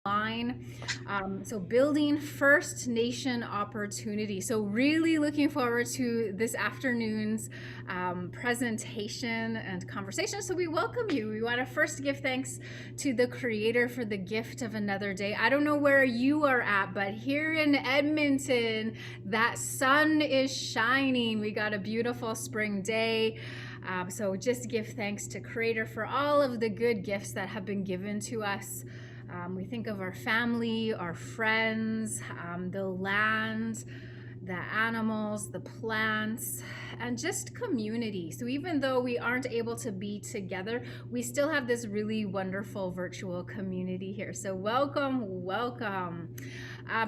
line. So building First Nation opportunity. So really looking forward to this afternoon's presentation and conversation. So we welcome you. We want to first give thanks to the Creator for the gift of another day. I don't know where you are at, but here in Edmonton, that sun is shining. We got a beautiful spring day. So just give thanks to Creator for all of the good gifts that have been given to us. We think of our family, our friends, the land, the animals, the plants, and just community. So even though we aren't able to be together, we still have this really wonderful virtual community here. So welcome, welcome.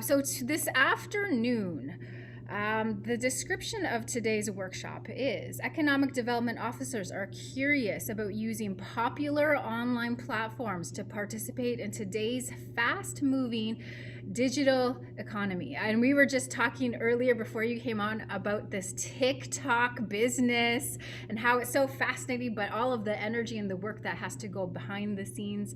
So this afternoon, the description of today's workshop is economic development officers are curious about using popular online platforms to participate in today's fast-moving digital economy. And we were just talking earlier before you came on about this TikTok business and how it's so fascinating, but all of the energy and the work that has to go behind the scenes.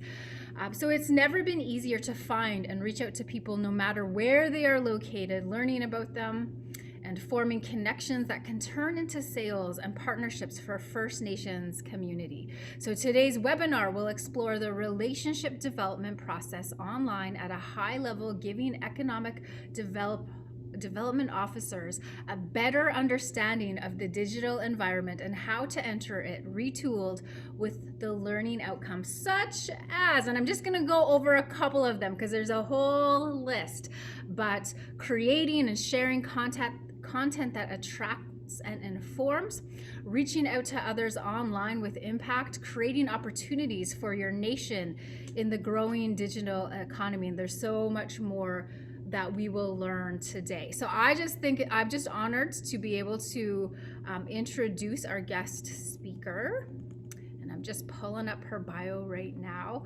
So it's never been easier to find and reach out to people no matter where they are located, learning about them and forming connections that can turn into sales and partnerships for First Nations community. So today's webinar will explore the relationship development process online at a high level, giving economic development officers a better understanding of the digital environment and how to enter it retooled with the learning outcomes such as, and I'm just going to go over a couple of them because there's a whole list, but creating and sharing content that attracts and informs, reaching out to others online with impact, creating opportunities for your nation in the growing digital economy. And there's so much more that we will learn today. So I just think I'm just honored to be able to introduce our guest speaker. And I'm just pulling up her bio right now.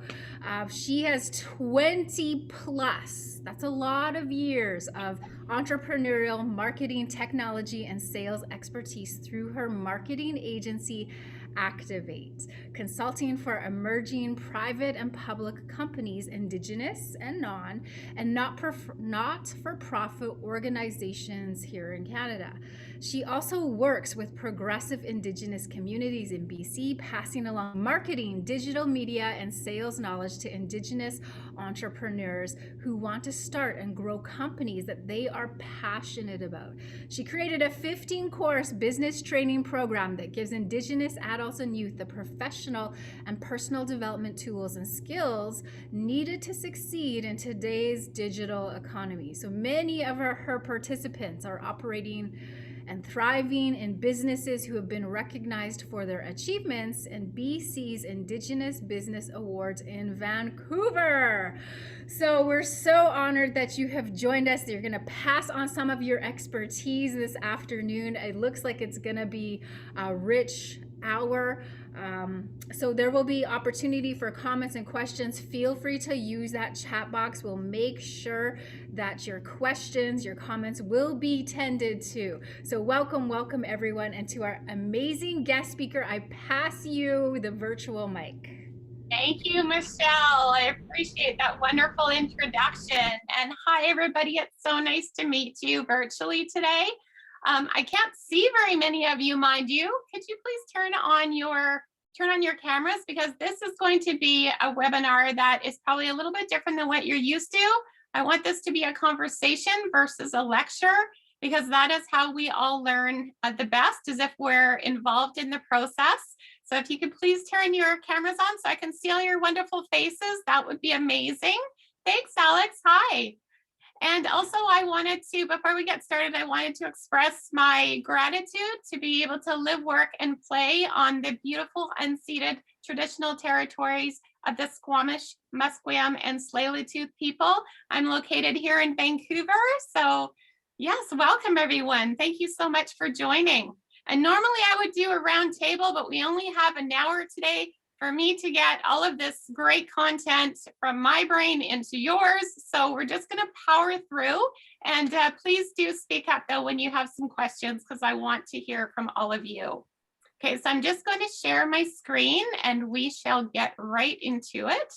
She has 20 plus, that's a lot of years of entrepreneurial marketing, technology, and sales expertise through her marketing agency, Activ8, consulting for emerging private and public companies, Indigenous and not-for-profit organizations here in Canada. She also works with progressive Indigenous communities in BC, passing along marketing, digital media, and sales knowledge to Indigenous entrepreneurs who want to start and grow companies that they are passionate about. She created a 15-course business training program that gives Indigenous adults and youth the professional and personal development tools and skills needed to succeed in today's digital economy. So many of her participants are operating and thriving in businesses who have been recognized for their achievements in BC's Indigenous Business Awards in Vancouver. So we're so honored that you have joined us. You're going to pass on some of your expertise this afternoon. It looks like it's going to be a rich hour. So there will be opportunity for comments and questions. Feel free to use that chat box. We'll make sure that your questions, your comments will be tended to. So welcome everyone. And to our amazing guest speaker, I pass you the virtual mic. Thank you, Michelle. I appreciate that wonderful introduction. And hi, everybody. It's so nice to meet you virtually today. I can't see very many of you, mind you. Could you please turn on your cameras, because this is going to be a webinar that is probably a little bit different than what you're used to. I want this to be a conversation versus a lecture, because that is how we all learn the best, is if we're involved in the process. So if you could please turn your cameras on so I can see all your wonderful faces, that would be amazing. Thanks, Alex. Hi. And also I wanted to, before we get started, I wanted to express my gratitude to be able to live, work, and play on the beautiful unceded traditional territories of the Squamish, Musqueam, and Tsleil-Waututh people. I'm located here in Vancouver. So yes, welcome everyone. Thank you so much for joining. And normally I would do a round table, but we only have an hour today for me to get all of this great content from my brain into yours. So we're just going to power through, and please do speak up though when you have some questions, because I want to hear from all of you. Okay, so I'm just going to share my screen and we shall get right into it.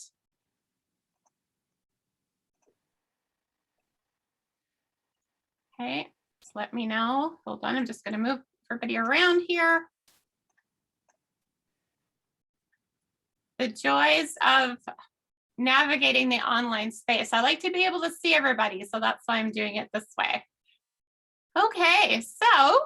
Okay, just let me know. Hold on, I'm just going to move everybody around here. The joys of navigating the online space. I like to be able to see everybody, so that's why I'm doing it this way. Okay, so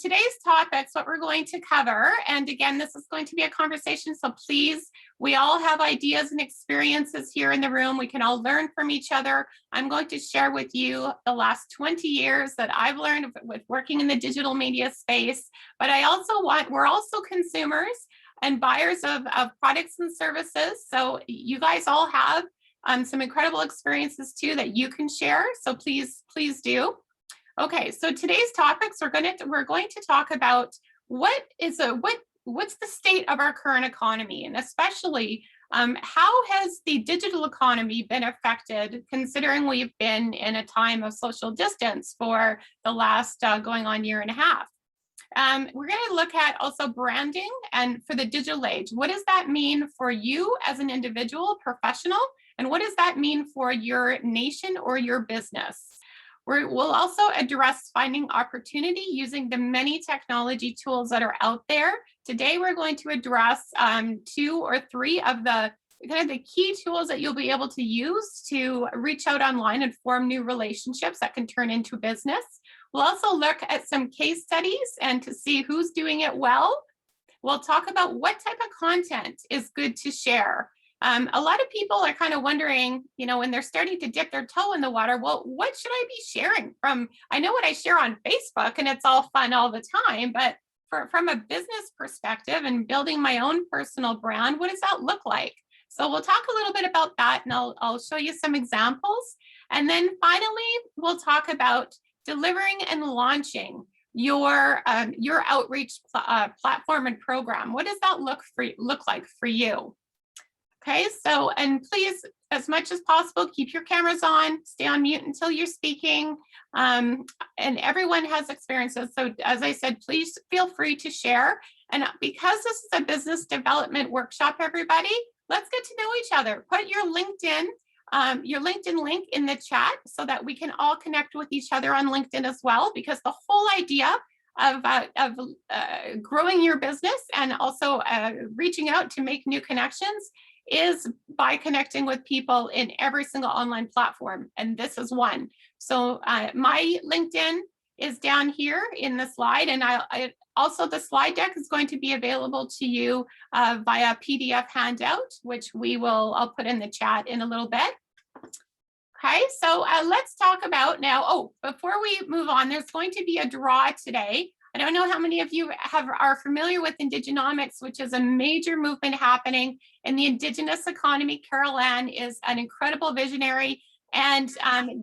today's topics, what we're going to cover, and again, this is going to be a conversation, so please, we all have ideas and experiences here in the room. We can all learn from each other. I'm going to share with you the last 20 years that I've learned with working in the digital media space, but we're also consumers and buyers of products and services. So you guys all have some incredible experiences too that you can share. So please do. Okay, so today's topics we're going to talk about what's the state of our current economy, and especially how has the digital economy been affected, considering we've been in a time of social distance for the last going on year and a half. We're going to look at also branding and for the digital age. What does that mean for you as an individual professional? And what does that mean for your nation or your business? We'll also address finding opportunity using the many technology tools that are out there. Today, we're going to address 2 or 3 of the key tools that you'll be able to use to reach out online and form new relationships that can turn into business. We'll also look at some case studies and to see who's doing it well. We'll talk about what type of content is good to share. A lot of people are kind of wondering, when they're starting to dip their toe in the water, well, what should I be sharing from? I know what I share on Facebook and it's all fun all the time, but from a business perspective and building my own personal brand, what does that look like? So we'll talk a little bit about that, and I'll show you some examples. And then finally, we'll talk about delivering and launching your outreach platform and program. What does that look like for you? Okay, so, and please, as much as possible, keep your cameras on, stay on mute until you're speaking. And everyone has experiences. So as I said, please feel free to share. And because this is a business development workshop, everybody, let's get to know each other. Put your LinkedIn link in the chat so that we can all connect with each other on LinkedIn as well, because the whole idea of growing your business and also reaching out to make new connections is by connecting with people in every single online platform, and this is one. So my LinkedIn is down here in the slide, and I also the slide deck is going to be available to you via PDF handout, which I'll put in the chat in a little bit. Okay, so let's talk about now. Before we move on, there's going to be a draw today. I don't know how many of you are familiar with Indigenomics, which is a major movement happening in the Indigenous economy. Carol Ann is an incredible visionary, and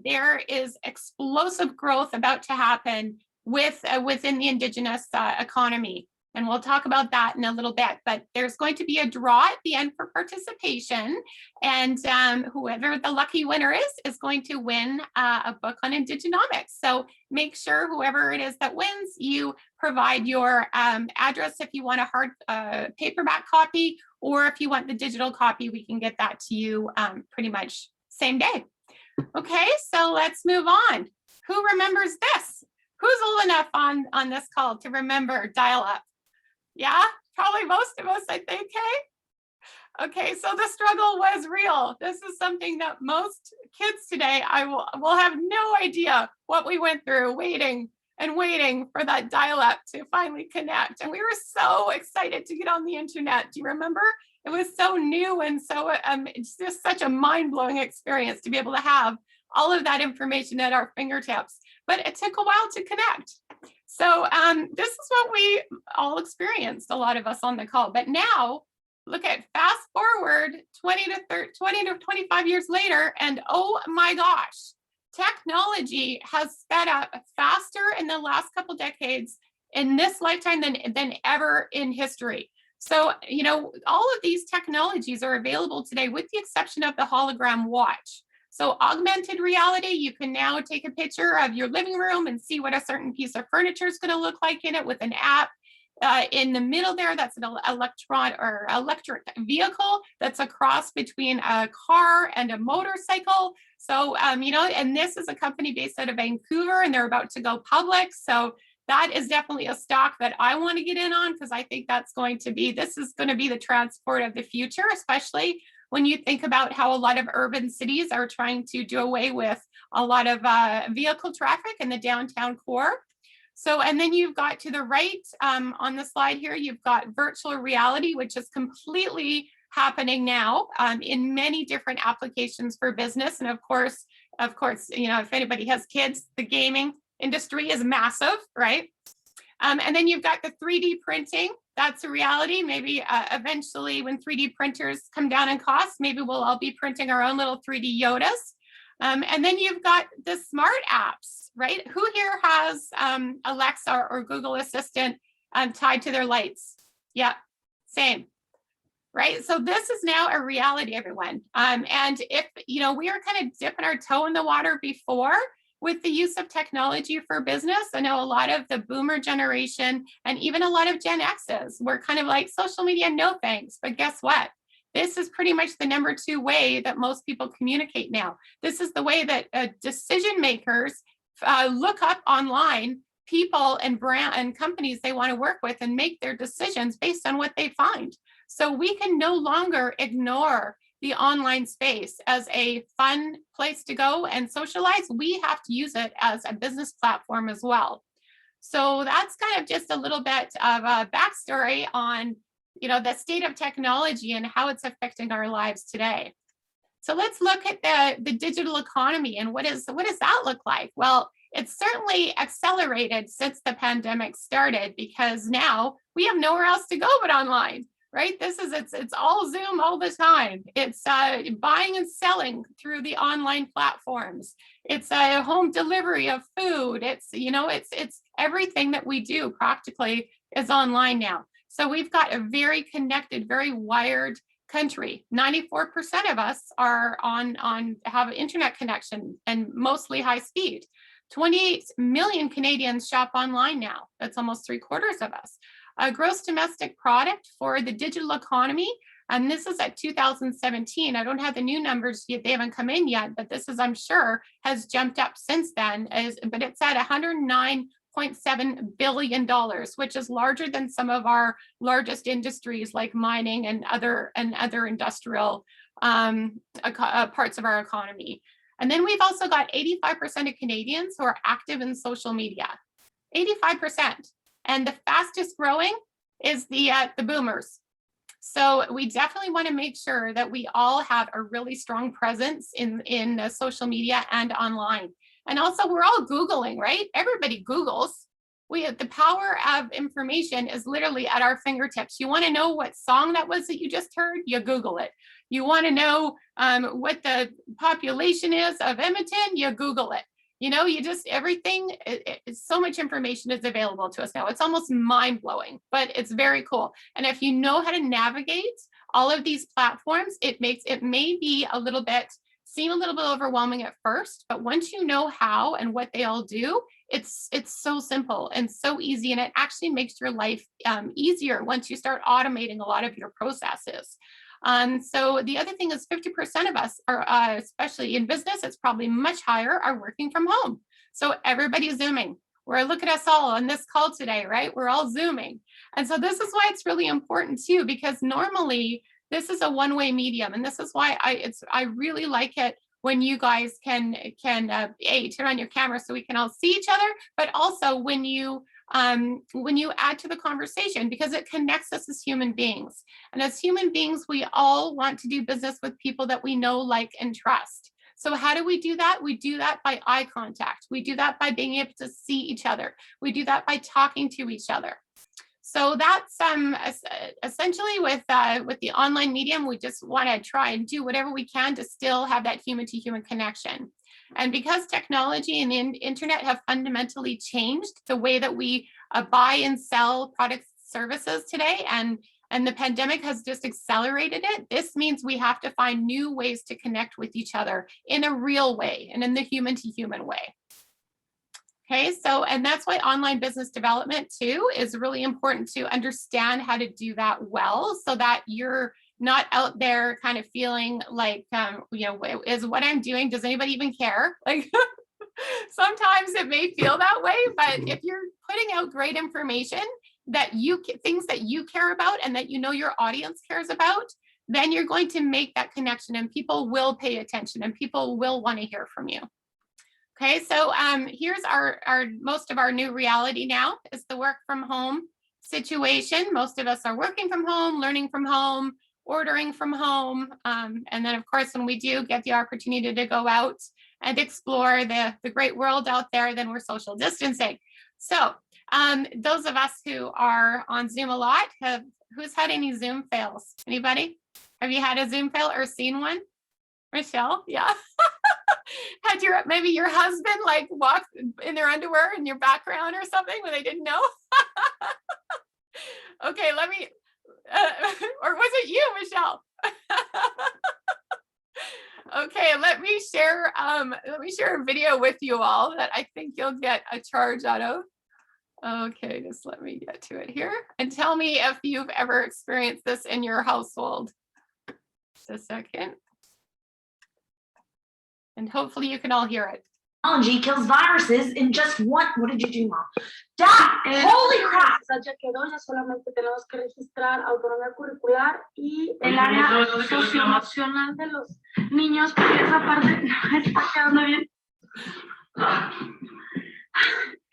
there is explosive growth about to happen within the Indigenous economy. And we'll talk about that in a little bit, but there's going to be a draw at the end for participation. And whoever the lucky winner is going to win a book on Indigenomics. So make sure whoever it is that wins, you provide your address if you want a hard paperback copy, or if you want the digital copy, we can get that to you pretty much same day. Okay, so let's move on. Who remembers this? Who's old enough on this call to remember dial-up? Yeah, probably most of us, I think, hey? Okay, so the struggle was real. This is something that most kids today, will have no idea what we went through, waiting for that dial-up to finally connect. And we were so excited to get on the internet. Do you remember? It was so new, and so it's just such a mind-blowing experience to be able to have all of that information at our fingertips. But it took a while to connect. So this is what we all experienced, a lot of us on the call. But now, look at fast forward 20 to 25 years later, and oh my gosh, technology has sped up faster in the last couple decades in this lifetime than ever in history. So, all of these technologies are available today with the exception of the hologram watch. So augmented reality, you can now take a picture of your living room and see what a certain piece of furniture is going to look like in it with an app. In the middle there, that's an electric vehicle that's a cross between a car and a motorcycle. So, and this is a company based out of Vancouver, and they're about to go public. So that is definitely a stock that I want to get in on, because I think this is going to be the transport of the future, especially when you think about how a lot of urban cities are trying to do away with a lot of vehicle traffic in the downtown core. So, and then you've got to the right on the slide here, you've got virtual reality, which is completely happening now in many different applications for business. And of course, if anybody has kids, the gaming industry is massive, right? And then you've got the 3D printing. That's a reality. Maybe eventually when 3D printers come down in cost, maybe we'll all be printing our own little 3D Yodas. And then you've got the smart apps, right? Who here has Alexa or Google Assistant tied to their lights? Yeah, same. Right. So this is now a reality, everyone. And if, we were kind of dipping our toe in the water before with the use of technology for business. I know a lot of the boomer generation and even a lot of Gen X's were kind of like social media, no thanks. But guess what? This is pretty much the number 2 way that most people communicate now. This is the way that decision makers look up online people and brand and companies they want to work with and make their decisions based on what they find. So we can no longer ignore the online space as a fun place to go and socialize. We have to use it as a business platform as well. So that's kind of just a little bit of a backstory on, the state of technology and how it's affecting our lives today. So let's look at the digital economy and what does that look like? Well, it's certainly accelerated since the pandemic started, because now we have nowhere else to go but online, right? It's all Zoom all the time. It's buying and selling through the online platforms. It's a home delivery of food. It's everything that we do practically is online now. So we've got a very connected, very wired country. 94% of us are have an internet connection, and mostly high speed. 28 million Canadians shop online now. That's almost 3/4 of us. Gross domestic product for the digital economy, and this is at 2017. I don't have the new numbers yet; they haven't come in yet, but this is, I'm sure, has jumped up since then. But it's at $109.7 billion, which is larger than some of our largest industries like mining and other industrial parts of our economy. And then we've also got 85% of Canadians who are active in social media. 85%. And the fastest growing is the boomers. So we definitely want to make sure that we all have a really strong presence in social media and online. And also, we're all Googling, right? Everybody Googles. The power of information is literally at our fingertips. You want to know what song that was that you just heard? You Google it. You want to know what the population is of Edmonton? You Google it. Everything, so much information is available to us now. It's almost mind-blowing, but it's very cool. And if you know how to navigate all of these platforms, it may seem a little bit overwhelming at first, but once you know how and what they all do, it's so simple and so easy, and it actually makes your life easier once you start automating a lot of your processes. So the other thing is 50% of us are, especially in business, it's probably much higher, are working from home. So everybody's Zooming. Look at us all on this call today, right? We're all Zooming. And so this is why it's really important too, because normally this is a one-way medium. And this is why I really like it when you guys can turn on your camera so we can all see each other, but also when you add to the conversation, because it connects us as human beings. And as human beings, we all want to do business with people that we know, like, and trust. So how do we do that? We do that by eye contact. We do that by being able to see each other. We do that by talking to each other. So that's essentially with the online medium, we just want to try and do whatever we can to still have that human-to-human connection. And because technology and the internet have fundamentally changed the way that we buy and sell products, services today, and the pandemic has just accelerated it, this means we have to find new ways to connect with each other in a real way and in the human-to-human way. Okay, and that's why online business development too is really important to understand how to do that well, so that you're not out there kind of feeling like, is what I'm doing, does anybody even care? Like sometimes it may feel that way, but if you're putting out great information that things that you care about and that your audience cares about, then you're going to make that connection and people will pay attention and people will want to hear from you. Okay, so here's our most of our new reality now is the work from home situation. Most of us are working from home, learning from home, ordering from home. And then of course, when we do get the opportunity to go out and explore the great world out there, then we're social distancing. So those of us who are on Zoom a lot, who's had any Zoom fails? Anybody? Have you had a Zoom fail or seen one? Michelle, yeah. Had maybe your husband like walk in their underwear in your background or something when they didn't know? Okay, let me, or was it you, Michelle? Okay, let me share a video with you all that I think you'll get a charge out of. Okay, just let me get to it here and tell me if you've ever experienced this in your household. Just a second. And hopefully you can all hear it. Technology kills viruses in just one. What did you do, Mom? Dad, holy crap. Ya quedó, ya solamente tenemos que registrar autonomía curricular y el área socioemocional de los niños, porque esa parte no está quedando bien.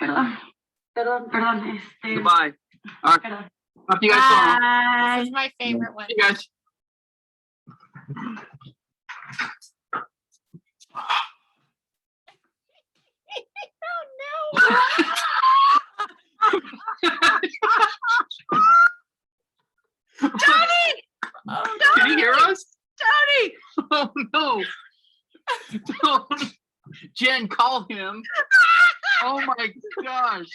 Perdón. Goodbye. All right. Perdón. Hope you guys saw. This is my favorite one. You guys. Oh no. Tony! Can you hear us? Tony! Oh no. Don't. Jen, call him. Oh my gosh.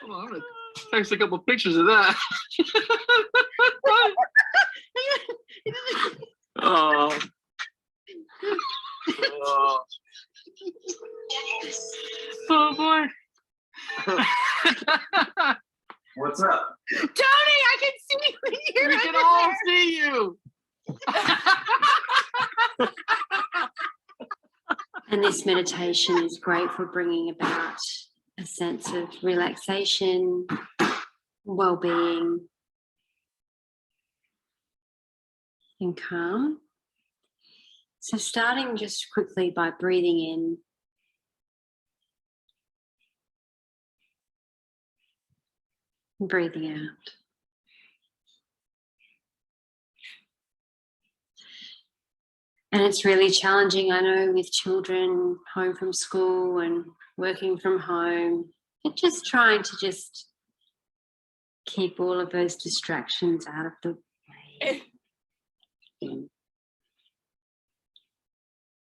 Hold on, I'm gonna text a couple pictures of that. Oh. Oh boy. What's up? Tony, I can see you. We can all see you. And this meditation is great for bringing about a sense of relaxation, well-being, and calm. So starting just quickly by breathing in. And breathing out. And it's really challenging, I know, with children home from school and working from home, but just trying to just keep all of those distractions out of the way.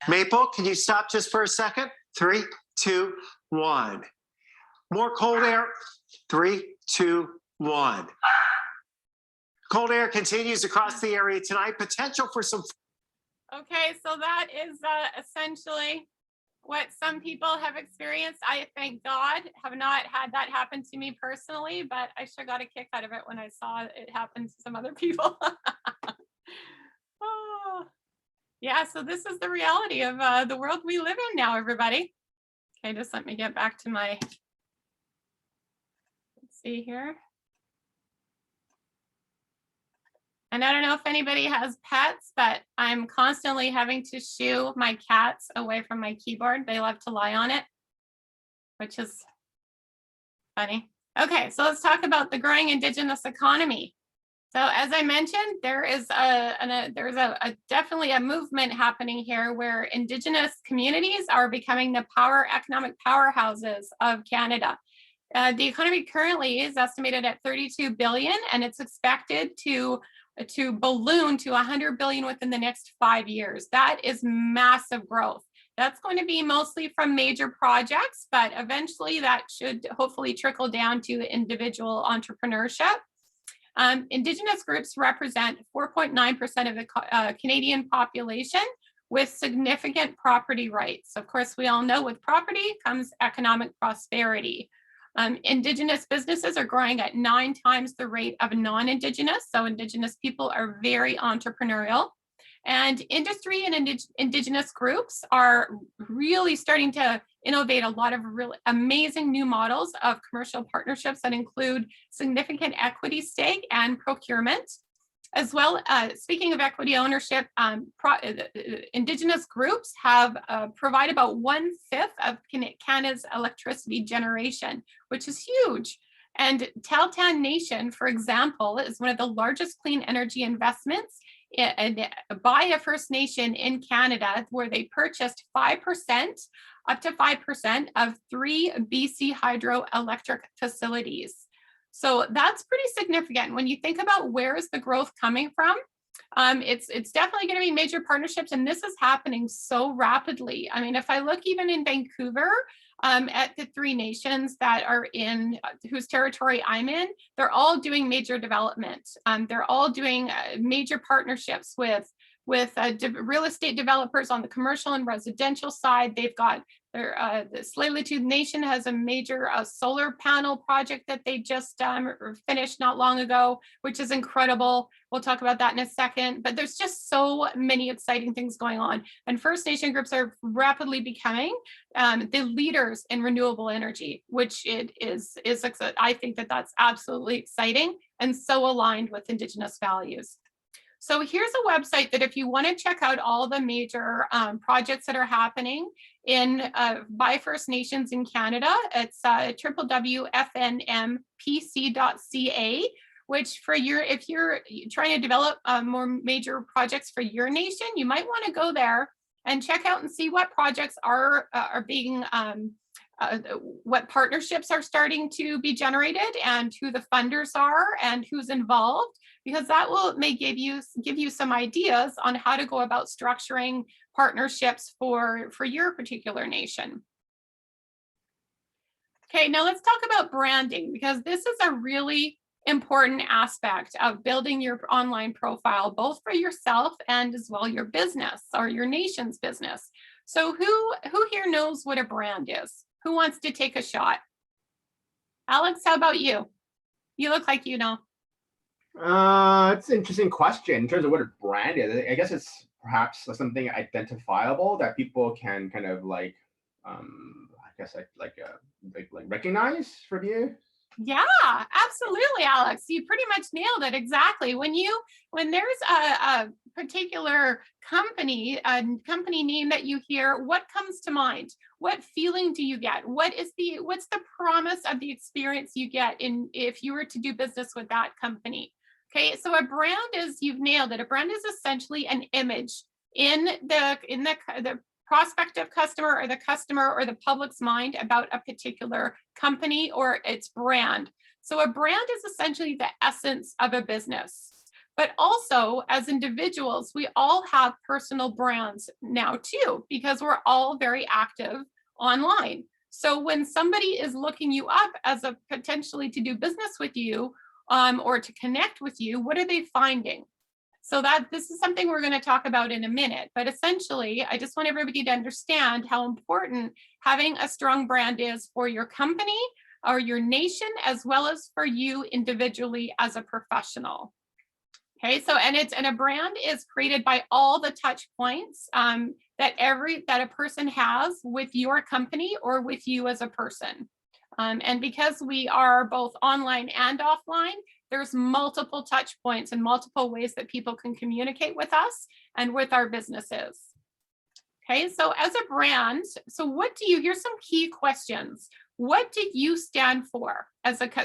Maple, can you stop just for a second? 3, 2, 1. More cold air. 3, 2, 1. Cold air continues across the area tonight. Potential for some. Okay, so that is essentially what some people have experienced. I, thank God, have not had that happen to me personally, but I sure got a kick out of it when I saw it happen to some other people. Oh. Yeah, so this is the reality of the world we live in now, everybody. Okay, just let me get back to my, let's see here. And I don't know if anybody has pets, but I'm constantly having to shoo my cats away from my keyboard. They love to lie on it, which is funny. Okay, so let's talk about the growing Indigenous economy. So as I mentioned, there is definitely a movement happening here where Indigenous communities are becoming the economic powerhouses of Canada. The economy currently is estimated at 32 billion, and it's expected to balloon to 100 billion within the next 5 years. That is massive growth. That's going to be mostly from major projects, but eventually that should hopefully trickle down to individual entrepreneurship. Indigenous groups represent 4.9% of the Canadian population with significant property rights. Of course, we all know with property comes economic prosperity. Indigenous businesses are growing at 9 times the rate of non-Indigenous. So Indigenous people are very entrepreneurial. And industry and Indigenous groups are really starting to innovate a lot of really amazing new models of commercial partnerships that include significant equity stake and procurement. As well, speaking of equity ownership, Indigenous groups have provide about 1/5 of Canada's electricity generation, which is huge. And Tahltan Nation, for example, is one of the largest clean energy investments by a First Nation in Canada, where they purchased 5%, up to 5% of 3 BC hydroelectric facilities. So that's pretty significant. When you think about where is the growth coming from, it's definitely going to be major partnerships, and this is happening so rapidly. I mean, if I look even in Vancouver, at the 3 nations that are in whose territory I'm in, they're all doing major development. They're all doing major partnerships with real estate developers on the commercial and residential side. They've got the Tsleil-Waututh Nation has a major solar panel project that they just finished not long ago, which is incredible. We'll talk about that in a second, but there's just so many exciting things going on. And First Nation groups are rapidly becoming the leaders in renewable energy, which I think that's absolutely exciting and so aligned with Indigenous values. So here's a website that if you want to check out all the major projects that are happening by First Nations in Canada, it's www.fnmpc.ca, which if you're trying to develop more major projects for your nation, you might want to go there and check out and see what projects are being what partnerships are starting to be generated and who the funders are and who's involved, because that may give you some ideas on how to go about structuring partnerships for your particular nation. Okay, now let's talk about branding, because this is a really important aspect of building your online profile, both for yourself and as well your business or your nation's business. So who here knows what a brand is? Who wants to take a shot? Alex, how about you? You look like you know. It's an interesting question in terms of what a brand is. I guess it's perhaps something identifiable that people can kind of like, I guess like recognize from you. Yeah, absolutely, Alex. You pretty much nailed it. Exactly. When there's a particular company, a company name that you hear, what comes to mind? What feeling do you get? What's the promise of the experience you get if you were to do business with that company? Okay, so a brand is, you've nailed it. A brand is essentially an image in the prospective customer or the public's mind about a particular company or its brand. So a brand is essentially the essence of a business. But also, as individuals, we all have personal brands now too, because we're all very active online. So when somebody is looking you up as a potentially to do business with you or to connect with you, what are they finding? So this is something we're going to talk about in a minute, but essentially, I just want everybody to understand how important having a strong brand is for your company or your nation, as well as for you individually as a professional. Okay, so and a brand is created by all the touch points that a person has with your company or with you as a person. And because we are both online and offline, there's multiple touch points and multiple ways that people can communicate with us and with our businesses. Okay, so as a brand, here's some key questions. What do you stand for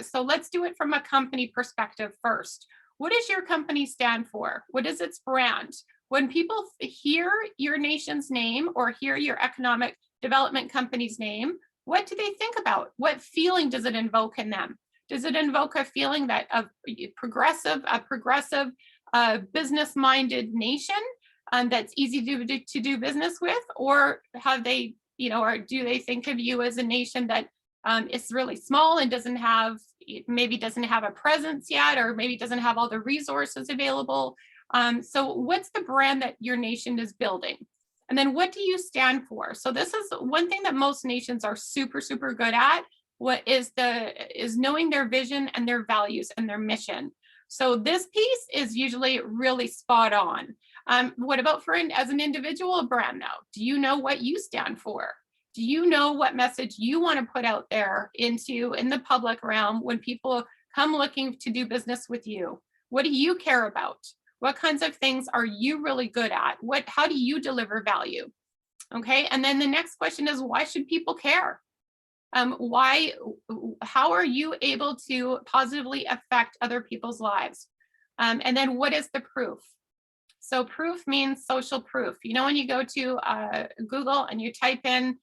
so let's do it from a company perspective first. What does your company stand for? What is its brand? When people hear your nation's name or hear your economic development company's name, what do they think about? What feeling does it invoke in them? Does it invoke a feeling that a progressive, business-minded nation that's easy to do business with, or have they, or do they think of you as a nation that is really small and maybe doesn't have a presence yet, or maybe doesn't have all the resources available? So what's the brand that your nation is building? And then what do you stand for? So this is one thing that most nations are super, super good at, is knowing their vision and their values and their mission. So this piece is usually really spot on. What about as an individual brand now? Do you know what you stand for? Do you know what message you want to put out there in the public realm when people come looking to do business with you? What do you care about? What kinds of things are you really good at? How do you deliver value? Okay, and then the next question is, why should people care? How are you able to positively affect other people's lives? And then what is the proof? So proof means social proof. You know, when you go to Google and you type in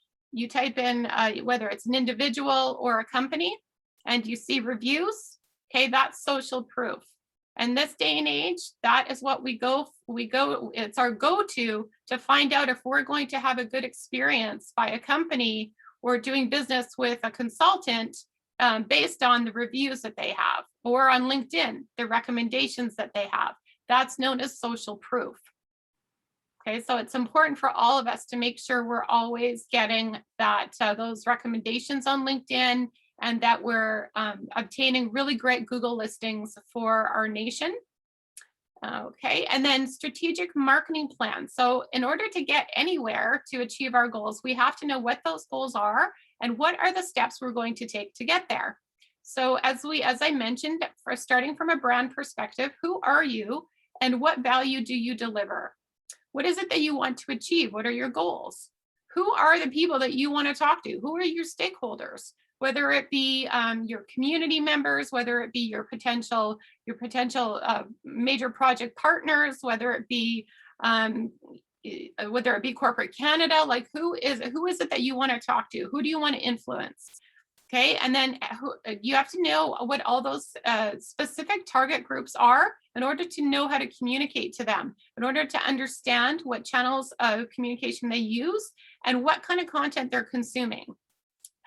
whether it's an individual or a company and you see reviews, okay, that's social proof. And this day and age, that is what it's our go-to to find out if we're going to have a good experience by a company or doing business with a consultant based on the reviews that they have, or on LinkedIn, the recommendations that they have. That's known as social proof. Okay, so it's important for all of us to make sure we're always getting those recommendations on LinkedIn, and that we're obtaining really great Google listings for our nation. Okay, and then strategic marketing plan. So in order to get anywhere to achieve our goals, we have to know what those goals are and what are the steps we're going to take to get there. So as I mentioned, starting from a brand perspective, who are you and what value do you deliver? What is it that you want to achieve? What are your goals? Who are the people that you want to talk to? Who are your stakeholders? Whether it be your community members, whether it be your potential major project partners, whether it be corporate Canada, like who is it that you want to talk to? Who do you want to influence? Okay, and then you have to know what all those specific target groups are in order to know how to communicate to them, in order to understand what channels of communication they use and what kind of content they're consuming.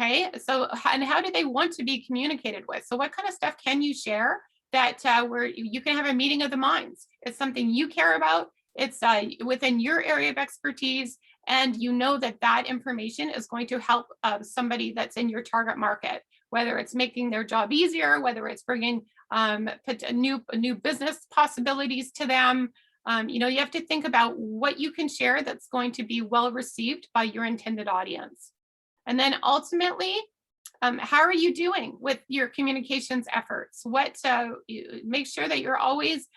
Okay, so and how do they want to be communicated with? So what kind of stuff can you share that where you can have a meeting of the minds? It's something you care about. It's within your area of expertise, and you know that information is going to help somebody that's in your target market, whether it's making their job easier, whether it's bringing new business possibilities to them. You have to think about what you can share that's going to be well received by your intended audience. And then ultimately, how are you doing with your communications efforts? Make sure that you're always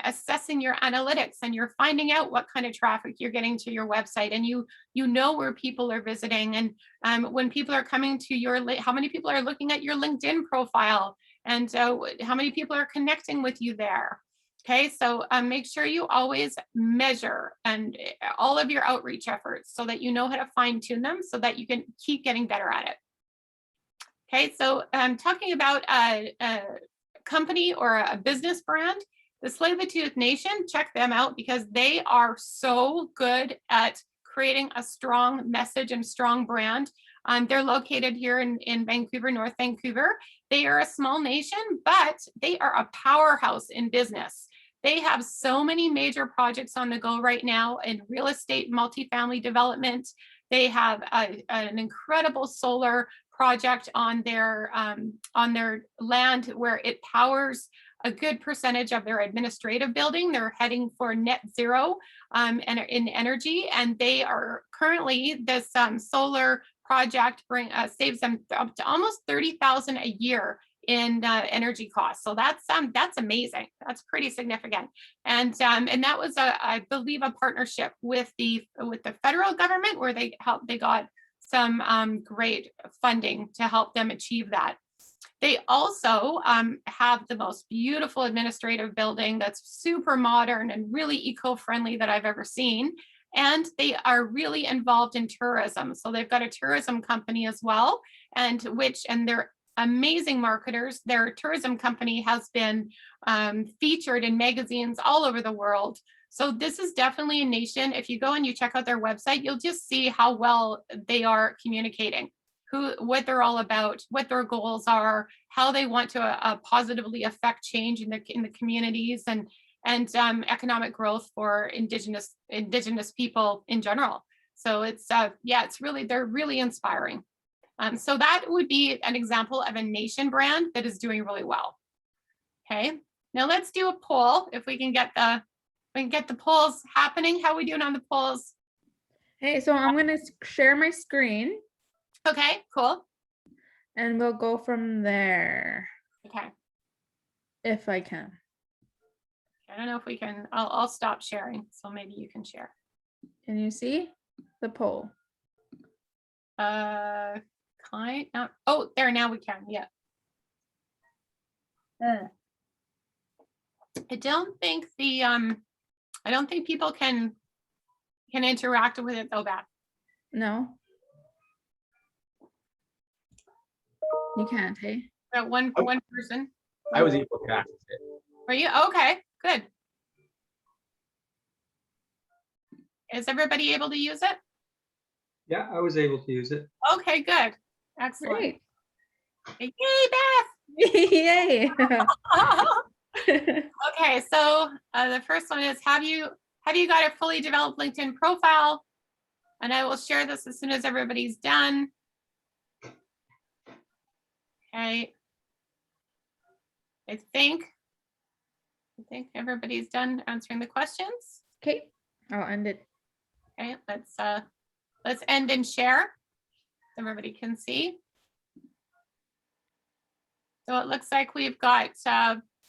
assessing your analytics and you're finding out what kind of traffic you're getting to your website, and you know where people are visiting, and when people are coming to how many people are looking at your LinkedIn profile, and how many people are connecting with you there. Okay, so make sure you always measure and all of your outreach efforts so that you know how to fine tune them so that you can keep getting better at it. Okay, so talking about a company or a business brand, the Tsleil-Waututh Nation, check them out because they are so good at creating a strong message and strong brand. They're located here in Vancouver, North Vancouver. They are a small nation, but they are a powerhouse in business. They have so many major projects on the go right now in real estate, multifamily development. They have an incredible solar project on their land where it powers a good percentage of their administrative building. They're heading for net zero in energy, and they are currently, this solar project saves them up to almost $30,000 a year in energy costs. So that's amazing. That's pretty significant. And that was I believe a partnership with the federal government where they got some great funding to help them achieve that. They also have the most beautiful administrative building that's super modern and really eco-friendly that I've ever seen. And they are really involved in tourism. So they've got a tourism company as well, and they're amazing marketers. Their tourism company has been featured in magazines all over the world. So this is definitely a nation. If you go and you check out their website, you'll just see how well they are communicating, what they're all about, what their goals are, how they want to positively affect change in the communities and economic growth for Indigenous people in general. So it's really, they're really inspiring. So that would be an example of a nation brand that is doing really well. Okay, now let's do a poll. If we can get the polls happening. How are we doing on the polls? Hey, so I'm gonna share my screen Okay, cool. and we'll go from there Okay, if I can. I don't know if we can. I'll stop sharing, so maybe you can share. Can you see the poll? Oh, there, now we can. Yeah. I don't think people can interact with it though, Beth. No. You can't, hey? That one person. I was able to access it. Are you okay? Good. Is everybody able to use it? Yeah, I was able to use it. Okay, good. Excellent. Great. Yay, Yay. Beth! Okay, so the first one is, have you got a fully developed LinkedIn profile? And I will share this as soon as everybody's done. Okay. I think everybody's done answering the questions. Okay, I'll end it. Okay, let's end and share so everybody can see. So it looks like we've got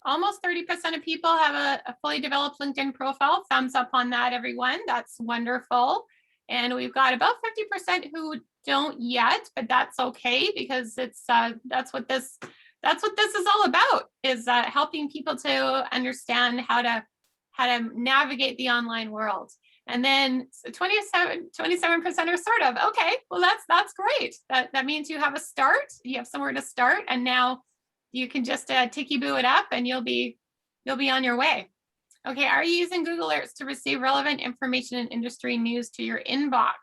almost 30% of people have a fully developed LinkedIn profile. Thumbs up on that, everyone. That's wonderful. And we've got about 50% who don't yet, but that's okay, because it's that's what this is all about, is helping people to understand how to navigate the online world. And then 27% are sort of. Okay, well that's great. That means you have a start, you have somewhere to start, and now you can just ticky-boo it up and you'll be on your way. Okay, are you using Google Alerts to receive relevant information and industry news to your inbox?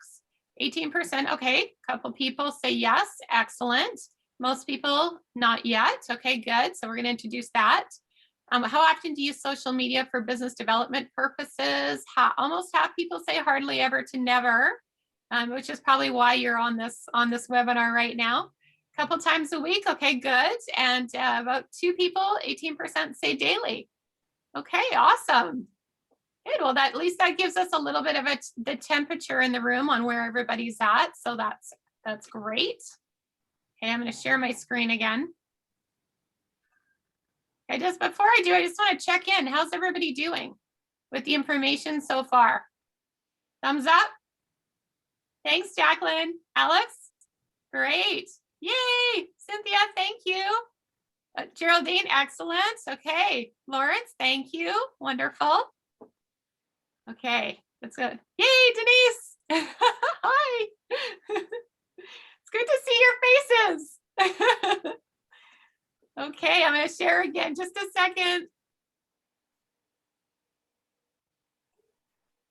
18%, okay, a couple people say yes, excellent. Most people not yet, okay, good. So we're gonna introduce that. How often do you use social media for business development purposes? Almost half people say hardly ever to never, which is probably why you're on this webinar right now. A couple times a week, okay, good. And about 2 people, 18% say daily. Okay, awesome. Good, well, at least that gives us a little bit of the temperature in the room on where everybody's at. So that's great. Okay, I'm gonna share my screen again. Okay, just before I do, I just want to check in. How's everybody doing with the information so far? Thumbs up. Thanks, Jacqueline. Alex? Great. Yay. Cynthia, thank you. Geraldine, excellent. Okay. Lawrence, thank you. Wonderful. Okay, that's good. Yay, Denise. Hi. It's good to see your faces. Okay, I'm going to share again, just a second.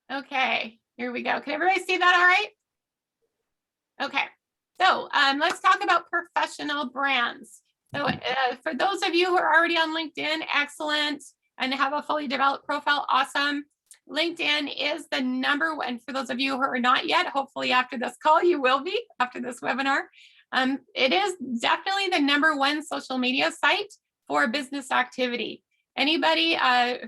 Okay, here we go. Can everybody see that all right? Okay, so let's talk about professional brands. So for those of you who are already on LinkedIn, excellent, and have a fully developed profile, awesome. LinkedIn is the #1. For those of you who are not yet, hopefully after this call, you will be after this webinar. It is definitely the #1 social media site for business activity. Anybody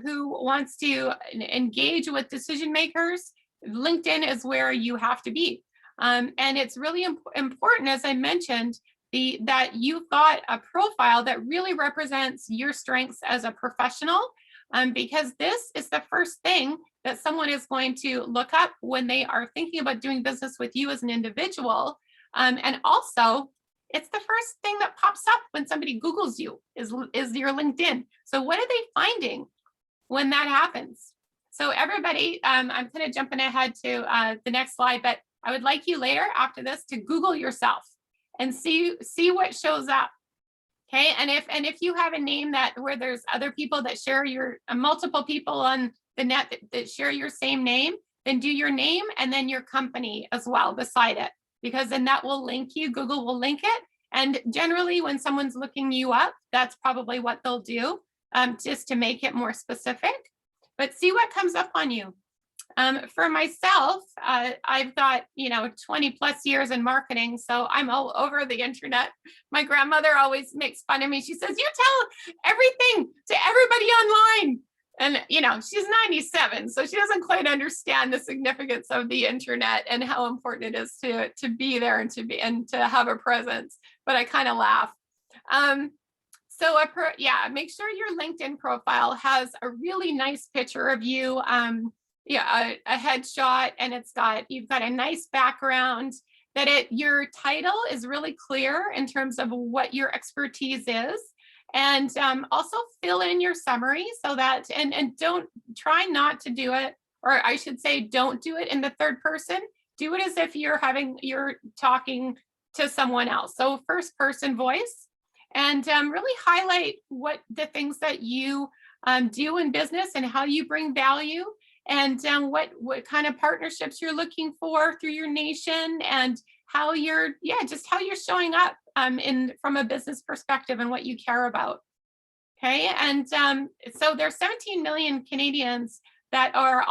who wants to engage with decision makers, LinkedIn is where you have to be. And it's really important, as I mentioned, that you've got a profile that really represents your strengths as a professional, because this is the first thing that someone is going to look up when they are thinking about doing business with you as an individual. And also, it's the first thing that pops up when somebody Googles you is your LinkedIn. So what are they finding when that happens? So everybody, I'm kind of jumping ahead to the next slide, but I would like you later after this to Google yourself and see what shows up. Okay, and if you have a name where there's other people that share multiple people on the net that share your same name, then do your name and then your company as well beside it, because then that will link you. Google will link it. And generally when someone's looking you up, that's probably what they'll do, just to make it more specific. But see what comes up on you. For myself, I've got, 20 plus years in marketing, so I'm all over the internet. My grandmother always makes fun of me. She says, you tell everything to everybody online. And, she's 97, so she doesn't quite understand the significance of the internet and how important it is to be there and to have a presence. But I kind of laugh. Make sure your LinkedIn profile has a really nice picture of you. A headshot, and you've got a nice background, that your title is really clear in terms of what your expertise is. And also fill in your summary so that, and don't try not to do it, or I should say, don't do it in the third person. Do it as if you're talking to someone else. So first person voice, and really highlight what the things that you do in business and how you bring value, and what kind of partnerships you're looking for through your nation, and how you're showing up from a business perspective and what you care about. Okay, and so there's 17 million Canadians that are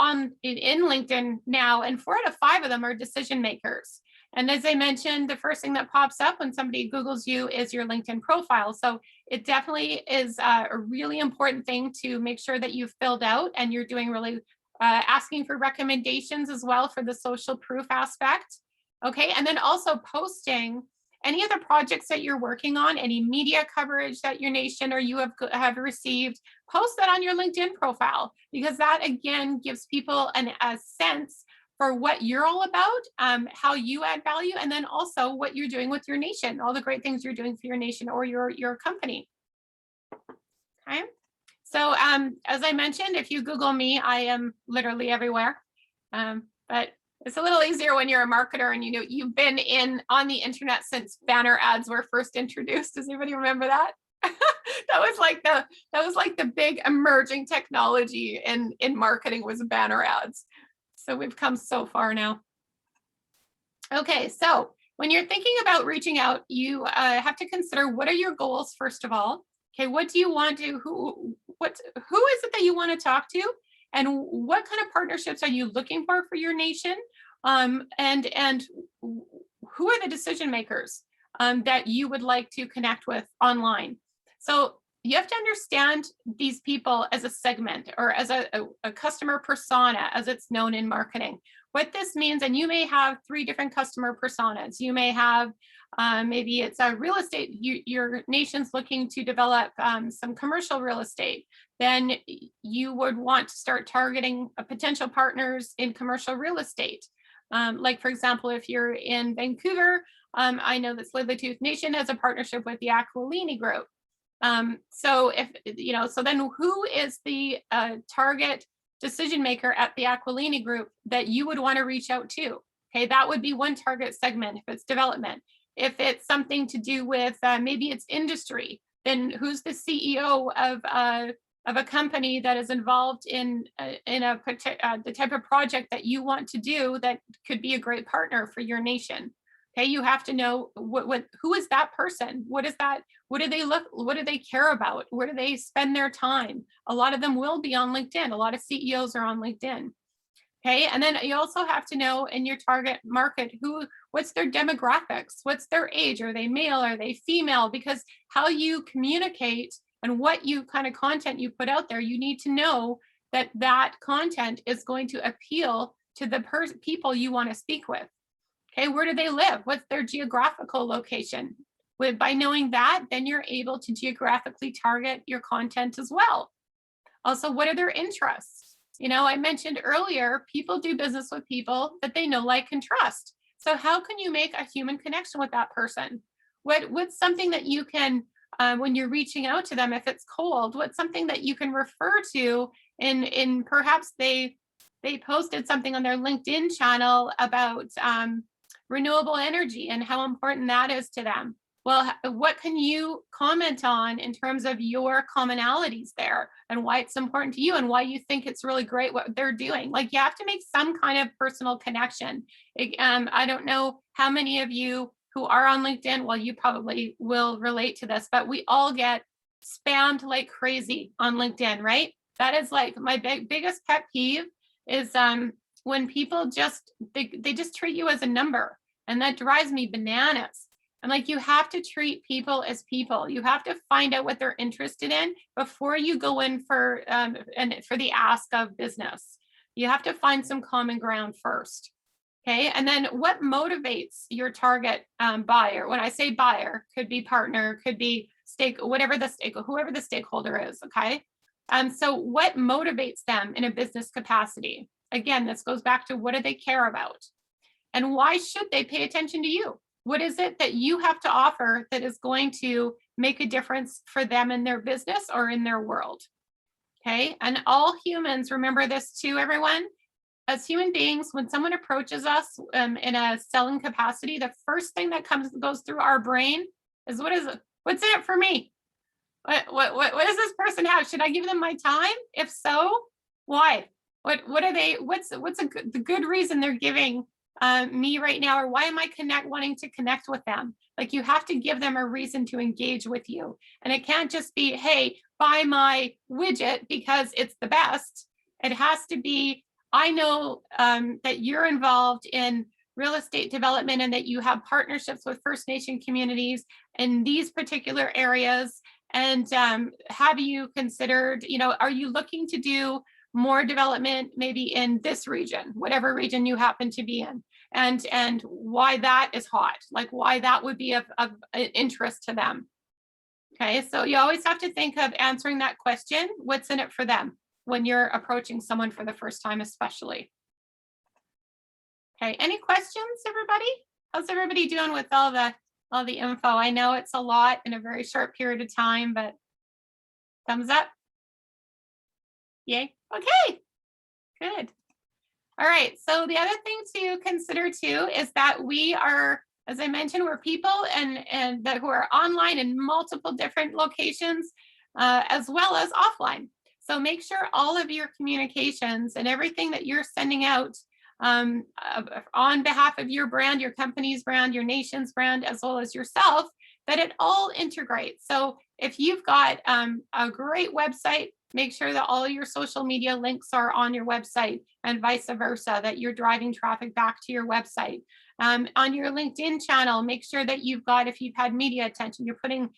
in LinkedIn now, and 4 out of 5 of them are decision makers. And as I mentioned, the first thing that pops up when somebody Googles you is your LinkedIn profile. So it definitely is a really important thing to make sure that you've filled out, and you're doing really asking for recommendations as well for the social proof aspect. Okay, and then also posting any of the projects that you're working on, any media coverage that your nation or you have received, post that on your LinkedIn profile, because that again gives people a sense for what you're all about, how you add value, and then also what you're doing with your nation, all the great things you're doing for your nation or your company. Okay. So as I mentioned, if you Google me, I am literally everywhere. But it's a little easier when you're a marketer and you've been on the internet since banner ads were first introduced. Does anybody remember that? That was like the big emerging technology in marketing, was banner ads. So we've come so far now. Okay, so when you're thinking about reaching out, you have to consider, what are your goals first of all? Okay, what do you want to, who is it that you want to talk to? And what kind of partnerships are you looking for your nation? And who are the decision makers that you would like to connect with online? So you have to understand these people as a segment, or as a customer persona, as it's known in marketing. What this means, and you may have 3 different customer personas. You may have, maybe it's a real estate, your nation's looking to develop some commercial real estate. Then you would want to start targeting potential partners in commercial real estate. Like, for example, if you're in Vancouver, I know that Slithertooth Nation has a partnership with the Activ8 group. So then who is the target decision maker at the Activ8 group that you would want to reach out to? Okay, that would be one target segment if it's development. If it's something to do with maybe it's industry, then who's the CEO of a company that is involved in the type of project that you want to do that could be a great partner for your nation. Okay, you have to know who is that person? What is that? What do they look? What do they care about? Where do they spend their time? A lot of them will be on LinkedIn. A lot of CEOs are on LinkedIn. Okay, and then you also have to know in your target market what's their demographics, what's their age, are they male, are they female? Because how you communicate and what kind of content you put out there, you need to know that content is going to appeal to the people you want to speak with. Okay, where do they live? What's their geographical location? By knowing that, then you're able to geographically target your content as well. Also, what are their interests? I mentioned earlier, people do business with people that they know, like, and trust. So how can you make a human connection with that person? What's something that you can, when you're reaching out to them, if it's cold, what's something that you can refer to in perhaps they posted something on their LinkedIn channel about renewable energy and how important that is to them. Well, what can you comment on in terms of your commonalities there and why it's important to you and why you think it's really great what they're doing? Like, you have to make some kind of personal connection. I don't know how many of you who are on LinkedIn, well, you probably will relate to this, but we all get spammed like crazy on LinkedIn, right? That is like my biggest pet peeve is when people just, they just treat you as a number, and that drives me bananas. I'm like, you have to treat people as people. You have to find out what they're interested in before you go in for the ask of business. You have to find some common ground first. Okay, and then what motivates your target buyer? When I say buyer, could be partner, could be whoever the stakeholder is. Okay, so what motivates them in a business capacity? Again, this goes back to what do they care about, and why should they pay attention to you? What is it that you have to offer that is going to make a difference for them in their business or in their world? Okay, and all humans, remember this too, everyone. As human beings, when someone approaches us in a selling capacity, the first thing that goes through our brain is, what is it? What's in it for me? What does this person have? Should I give them my time? If so, why? What are they? What's the good reason they're giving me right now, or why am I wanting to connect with them? Like, you have to give them a reason to engage with you, and it can't just be, hey, buy my widget because it's the best. It has to be, I know that you're involved in real estate development and that you have partnerships with First Nation communities in these particular areas. And have you considered, are you looking to do more development maybe in this region, whatever region you happen to be in, and why that is hot, like why that would be of interest to them. Okay, so you always have to think of answering that question, what's in it for them, when you're approaching someone for the first time, especially. Okay, any questions, everybody? How's everybody doing with all the info? I know it's a lot in a very short period of time, but thumbs up. Yay, okay, good. All right, so the other thing to consider too is that we are, as I mentioned, we're people and that who are online in multiple different locations, as well as offline. So make sure all of your communications and everything that you're sending out on behalf of your brand, your company's brand, your nation's brand, as well as yourself, that it all integrates. So if you've got a great website, make sure that all your social media links are on your website, and vice versa, that you're driving traffic back to your website. On your LinkedIn channel, make sure that you've got, if you've had media attention, you're putting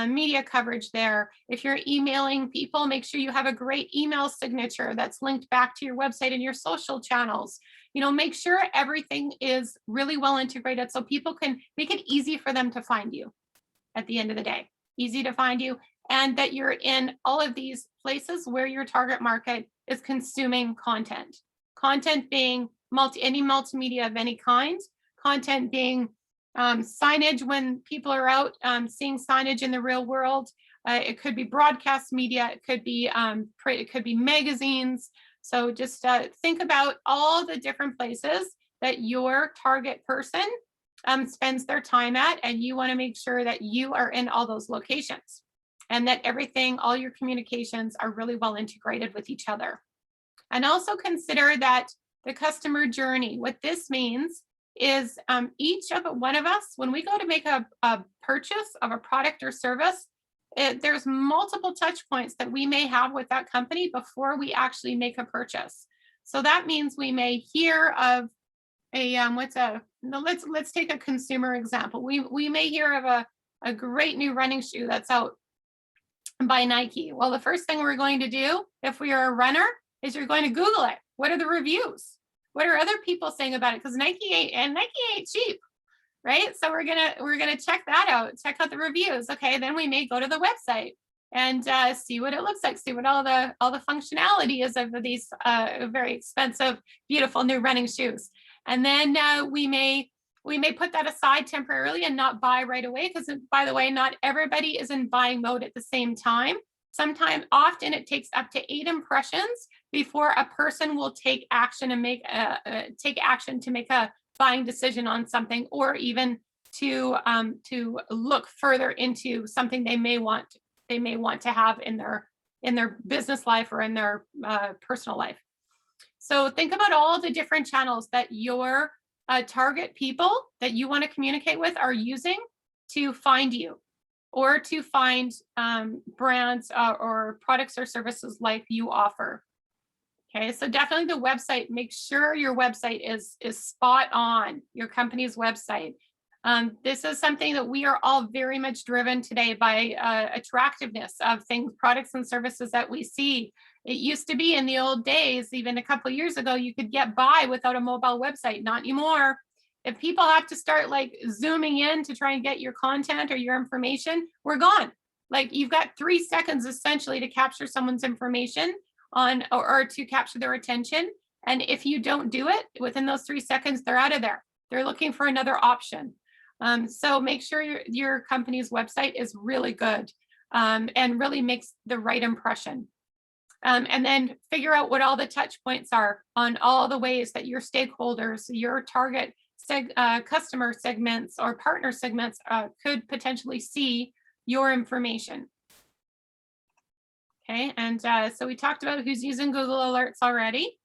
media coverage there. If you're emailing people, make sure you have a great email signature that's linked back to your website and your social channels. Make sure everything is really well integrated so people can make it easy for them to find you at the end of the day. Easy to find you, and that you're in all of these places where your target market is consuming content. Content being any multimedia of any kind, content being signage when people are out seeing signage in the real world. It could be broadcast media, it could be magazines. So just think about all the different places that your target person spends their time at, and you want to make sure that you are in all those locations, and that all your communications are really well integrated with each other. And also consider that the customer journey, what this means is each one of us, when we go to make a purchase of a product or service, there's multiple touch points that we may have with that company before we actually make a purchase. So that means we may hear of let's take a consumer example. We may hear of a great new running shoe that's out by Nike. Well, the first thing we're going to do if we are a runner is you're going to Google it. What are the reviews? What are other people saying about it? Because Nike ain't cheap, right? So we're gonna check that out. Check out the reviews. Okay, then we may go to the website and see what it looks like. See what all the functionality is of these very expensive, beautiful new running shoes. And then we may put that aside temporarily and not buy right away, because, by the way, not everybody is in buying mode at the same time. Often it takes up to 8 impressions before a person will take action and make a buying decision on something, or even to look further into something they may want to have in their business life or in their personal life. So think about all the different channels that your target people that you want to communicate with are using to find you, or to find brands or products or services like you offer. Okay, so definitely the website, make sure your website is spot on, your company's website. This is something that we are all very much driven today by attractiveness of things, products and services that we see. It used to be in the old days, even a couple of years ago, you could get by without a mobile website. Not anymore. If people have to start like zooming in to try and get your content or your information, we're gone. Like you've got 3 seconds essentially to capture someone's information on or to capture their attention. And if you don't do it within those 3 seconds, they're out of there. They're looking for another option. So make sure your company's website is really good and really makes the right impression. And then figure out what all the touch points are on all the ways that your stakeholders, your target customer segments or partner segments could potentially see your information. Okay, and so we talked about who's using Google Alerts already.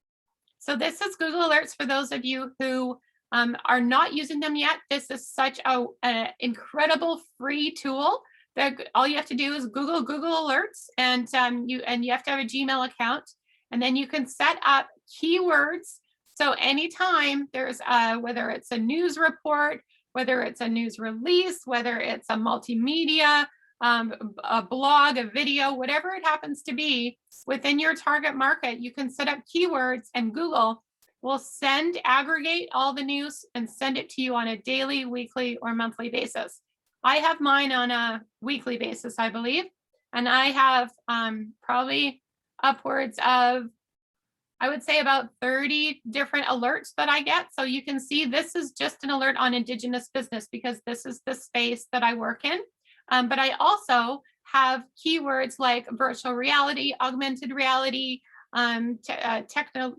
So this is Google Alerts for those of you who are not using them yet. This is such an incredible free tool that all you have to do is Google Alerts, and you have to have a Gmail account, and then you can set up keywords. So anytime there's whether it's a news report, whether it's a news release, whether it's a multimedia, a blog, a video, whatever it happens to be within your target market, you can set up keywords, and Google will aggregate all the news and send it to you on a daily, weekly, or monthly basis. I have mine on a weekly basis, I believe. And I have probably upwards of, I would say about 30 different alerts that I get. So you can see this is just an alert on Indigenous business because this is the space that I work in. But I also have keywords like virtual reality, augmented reality,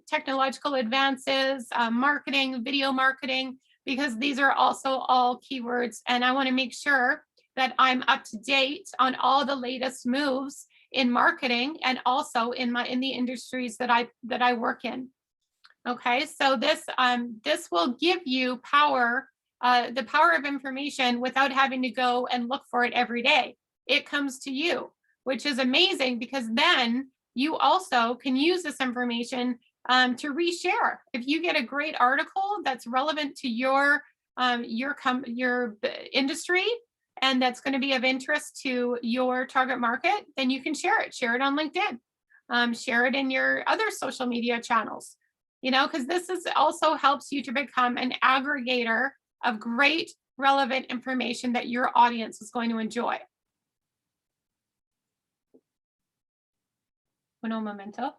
technological advances, marketing, video marketing, because these are also all keywords. And I want to make sure that I'm up to date on all the latest moves in marketing and also in the industries that I work in. Okay, so this will give you power, the power of information without having to go and look for it every day. It comes to you, which is amazing because then you also can use this information to reshare. If you get a great article that's relevant to your industry and that's going to be of interest to your target market, then you can share it. Share it on LinkedIn. Share it in your other social media channels. Because this also helps you to become an aggregator of great, relevant information that your audience is going to enjoy. Uno momento.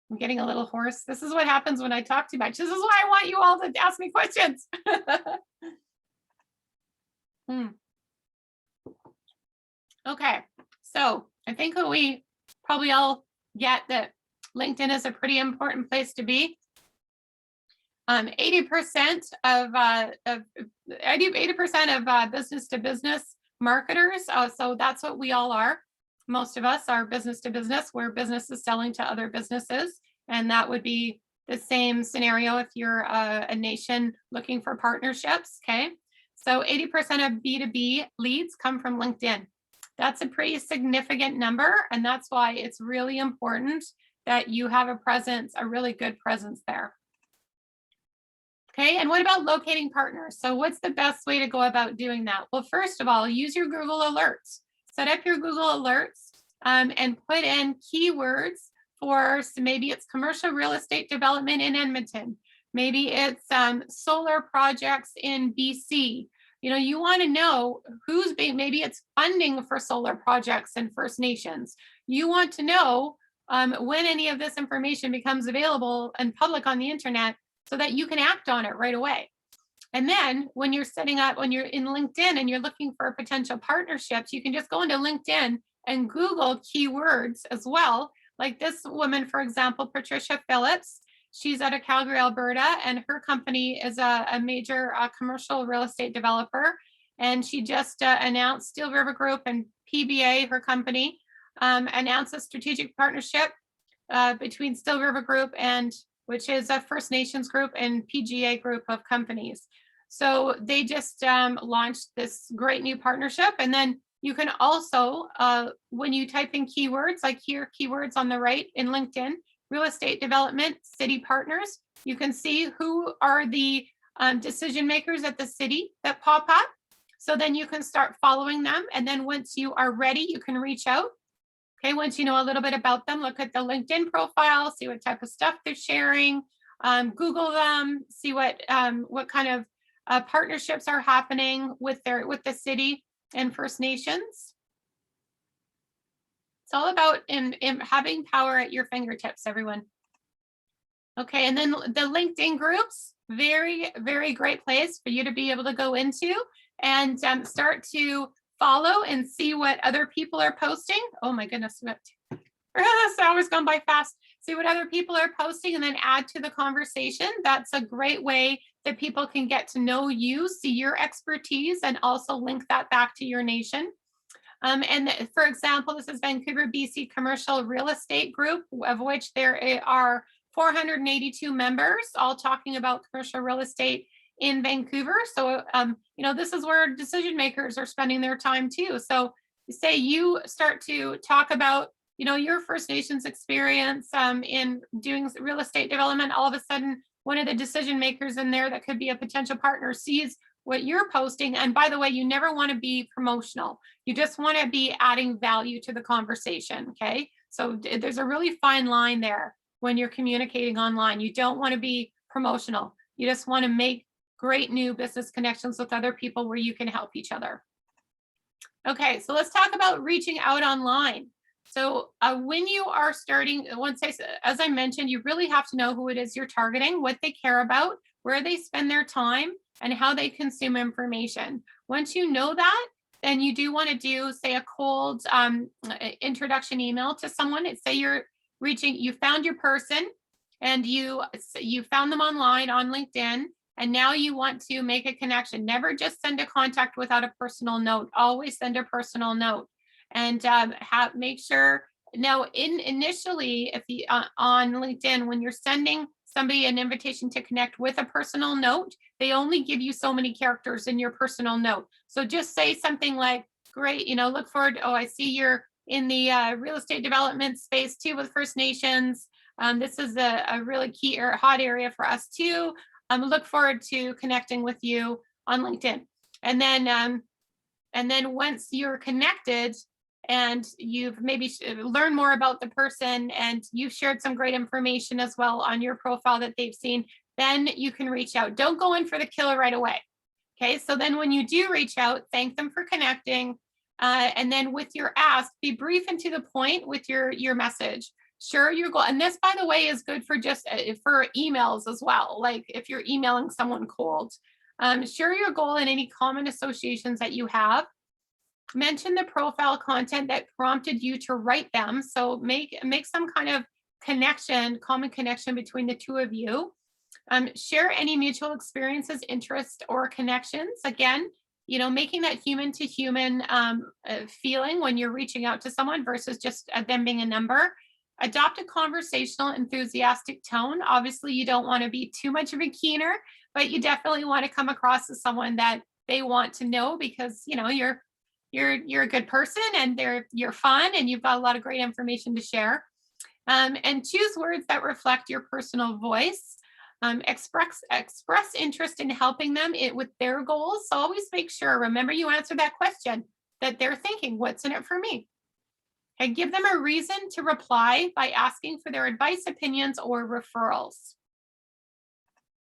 I'm getting a little hoarse. This is what happens when I talk too much. This is why I want you all to ask me questions. Okay, so I think we probably all get that LinkedIn is a pretty important place to be. 80% of business to business marketers. So that's what we all are. Most of us are business to business, where business is selling to other businesses. And that would be the same scenario if you're a nation looking for partnerships. Okay. So 80% of B2B leads come from LinkedIn. That's a pretty significant number. And that's why it's really important that you have a presence, a really good presence there. Okay, and what about locating partners? So what's the best way to go about doing that? Well, first of all, use your Google Alerts. Set up your Google Alerts and put in keywords for, so maybe it's commercial real estate development in Edmonton. Maybe it's solar projects in BC. You want to know who's maybe it's funding for solar projects in First Nations. You want to know when any of this information becomes available and public on the internet, so that you can act on it right away. And then when you're when you're in LinkedIn and you're looking for potential partnerships, you can just go into LinkedIn and Google keywords as well. Like this woman, for example, Patricia Phillips, she's out of Calgary, Alberta, and her company is a major commercial real estate developer. And she just announced, Steel River Group and PBA, her company, announced a strategic partnership between Steel River Group which is a First Nations group and PGA group of companies. So they just launched this great new partnership. And then you can also, when you type in keywords, like here, keywords on the right in LinkedIn, real estate development, city partners. You can see who are the decision makers at the city that pop up. So then you can start following them. And then once you are ready, you can reach out. Okay, once you know a little bit about them, look at the LinkedIn profile, see what type of stuff they're sharing, Google them, see what kind of partnerships are happening with the city and First Nations. It's all about in having power at your fingertips, everyone. Okay, and then the LinkedIn groups, very, very great place for you to be able to go into and start to follow and see what other people are posting. Oh my goodness, this hour's gone by fast. See what other people are posting and then add to the conversation. That's a great way that people can get to know you, see your expertise, and also link that back to your nation. And for example, this is Vancouver, BC Commercial Real Estate Group, of which there are 482 members, all talking about commercial real estate in Vancouver. So, you know, this is where decision makers are spending their time too. So say you start to talk about, you know, your First Nations experience in doing real estate development, all of a sudden, one of the decision makers in there that could be a potential partner sees what you're posting. And by the way, you never want to be promotional. You just want to be adding value to the conversation, okay? So there's a really fine line there when you're communicating online. You don't want to be promotional. You just want to make great new business connections with other people where you can help each other. Okay, so let's talk about reaching out online. So when you are starting, as I mentioned, you really have to know who it is you're targeting, what they care about, where they spend their time, and how they consume information. Once you know that, then you do want to do, say, a cold introduction email to someone. Say you're you found your person and you found them online on LinkedIn, and now you want to make a connection. Never just send a contact without a personal note. Always send a personal note. And make sure now initially, if you on LinkedIn, when you're sending somebody an invitation to connect with a personal note, they only give you so many characters in your personal note. So just say something like, great, you know, look forward, I see you're in the real estate development space too with First Nations. This is a really key or hot area for us too. Look forward to connecting with you on LinkedIn. And then once you're connected and you've maybe learned more about the person and you've shared some great information as well on your profile that they've seen, then you can reach out. Don't go in for the killer right away. Okay, so then when you do reach out, thank them for connecting. And then with your ask, be brief and to the point with your message. Share your goal. And this, by the way, is good for just for emails as well. Like if you're emailing someone cold, share your goal and any common associations that you have. Mention the profile content that prompted you to write them. So make some kind of common connection between the two of you. Share any mutual experiences, interests, or connections. Again, you know, making that human to human feeling when you're reaching out to someone versus just them being a number. Adopt a conversational, enthusiastic tone. Obviously, you don't want to be too much of a keener, but you definitely want to come across as someone that they want to know because, you know, you're a good person and you're fun and you've got a lot of great information to share. And choose words that reflect your personal voice. Express interest in helping them with their goals. So always make sure, remember you answer that question, that they're thinking, what's in it for me? And give them a reason to reply by asking for their advice, opinions, or referrals.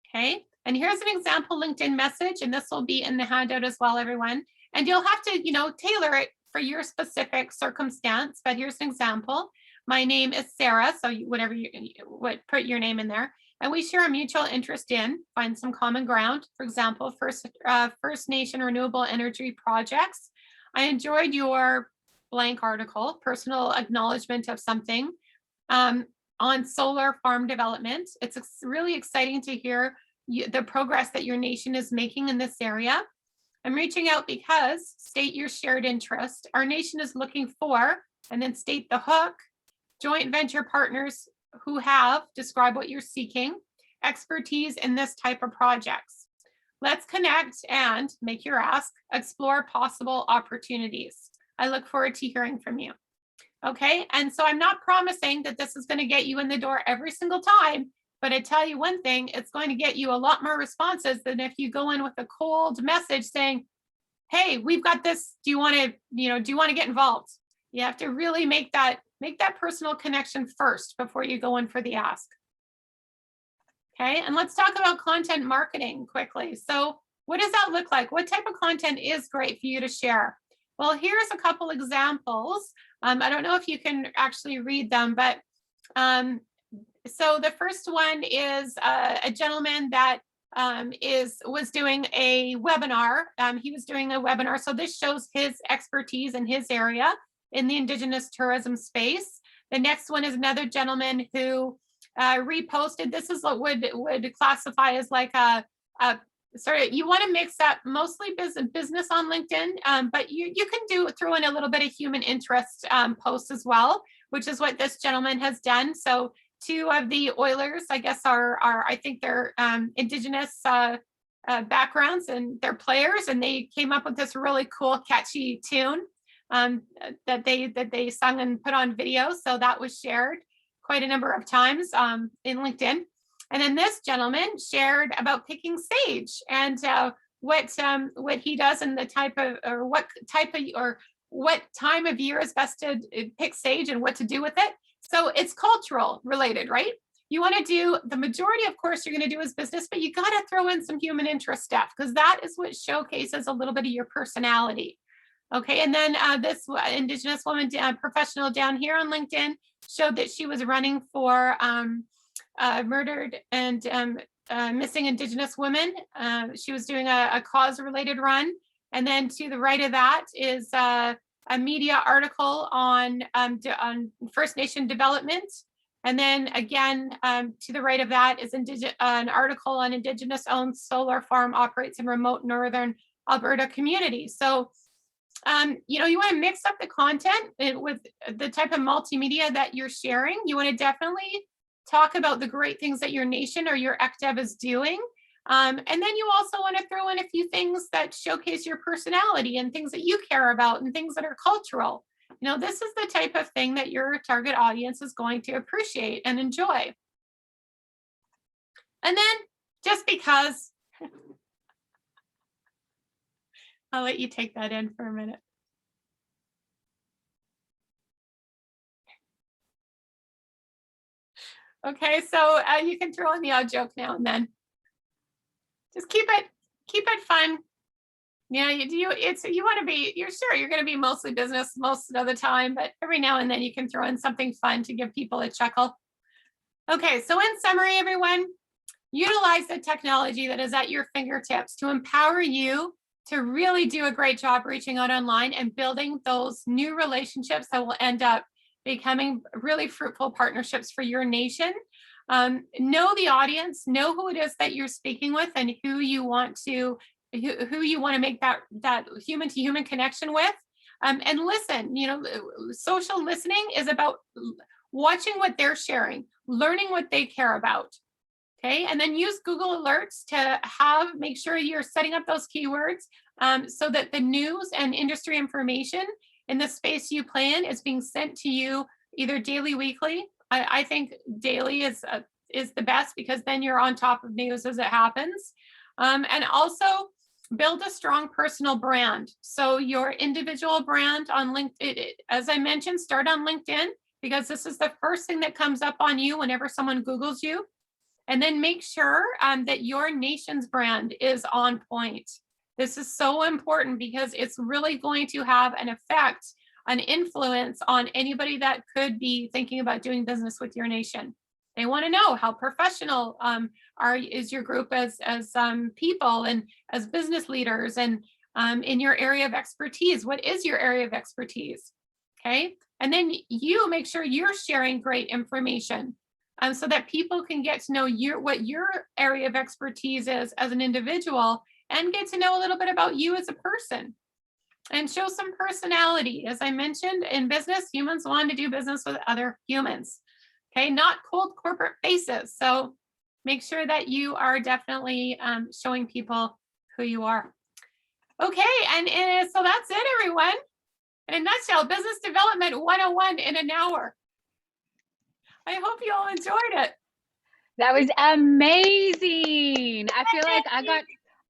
Okay, and here's an example LinkedIn message, and this will be in the handout as well, everyone. And you'll have to, you know, tailor it for your specific circumstance, but here's an example. My name is Sarah, so whatever you would put your name in there. And we share a mutual interest in, find some common ground. For example, First Nation renewable energy projects. I enjoyed your blank article, personal acknowledgement of something on solar farm development. It's really exciting to hear the progress that your nation is making in this area. I'm reaching out because state your shared interest. Our nation is looking for, and then state the hook, joint venture partners who describe what you're seeking, expertise in this type of projects. Let's connect and make your ask, explore possible opportunities. I look forward to hearing from you. Okay, and so I'm not promising that this is going to get you in the door every single time, but I tell you one thing, it's going to get you a lot more responses than if you go in with a cold message saying, hey, we've got this, do you want to, do you want to get involved? You have to really make that personal connection first before you go in for the ask. Okay, and let's talk about content marketing quickly. So what does that look like? What type of content is great for you to share? Well, here's a couple examples. I don't know if you can actually read them, but so the first one is a gentleman that was doing a webinar. He was doing a webinar. So this shows his expertise in his area in the Indigenous tourism space. The next one is another gentleman who reposted. This is what would classify as like a sorry, you want to mix up mostly business on LinkedIn, but you can throw in a little bit of human interest posts as well, which is what this gentleman has done. So two of the Oilers, I guess, are I think they're Indigenous backgrounds, and they're players, and they came up with this really cool, catchy tune that they sung and put on video. So that was shared quite a number of times in LinkedIn. And then this gentleman shared about picking sage and what he does and the type of, or what type of, or what time of year is best to pick sage and what to do with it. So it's cultural related, right? You want to do, the majority, of course, you're going to do is business, but you got to throw in some human interest stuff because that is what showcases a little bit of your personality. Okay, and then this Indigenous woman professional down here on LinkedIn showed that she was running for murdered and missing Indigenous women. She was doing a cause-related run. And then to the right of that is a media article on First Nation development. And then again, to the right of that is an article on Indigenous-owned solar farm operates in remote northern Alberta communities. So, you want to mix up the content with the type of multimedia that you're sharing. You want to definitely talk about the great things that your nation or your Activ is doing. And then you also want to throw in a few things that showcase your personality and things that you care about and things that are cultural. This is the type of thing that your target audience is going to appreciate and enjoy. And then just because, I'll let you take that in for a minute. Okay, so you can throw in the odd joke now and then. Just keep it fun. Yeah, you want to be, you're sure you're going to be mostly business most of the time, but every now and then you can throw in something fun to give people a chuckle. Okay, so in summary, everyone, utilize the technology that is at your fingertips to empower you to really do a great job reaching out online and building those new relationships that will end up becoming really fruitful partnerships for your nation. Know the audience, know who it is that you're speaking with and who you want to make that human to human connection with. And listen, social listening is about watching what they're sharing, learning what they care about. Okay, and then use Google Alerts to make sure you're setting up those keywords so that the news and industry information in the space you play in is being sent to you either daily, weekly. I think daily is the best because then you're on top of news as it happens. And also build a strong personal brand. So your individual brand on LinkedIn, as I mentioned, start on LinkedIn because this is the first thing that comes up on you whenever someone Googles you. And then make sure that your nation's brand is on point. This is so important because it's really going to have an effect, an influence on anybody that could be thinking about doing business with your nation. They want to know how professional is your group as people and as business leaders and in your area of expertise. What is your area of expertise? Okay, and then you make sure you're sharing great information. So that people can get to know what your area of expertise is as an individual and get to know a little bit about you as a person and show some personality. As I mentioned, in business, humans want to do business with other humans, okay? Not cold corporate faces. So make sure that you are definitely showing people who you are. Okay, and so that's it, everyone. In a nutshell, business development 101 in an hour. I hope you all enjoyed it. That was amazing. I feel like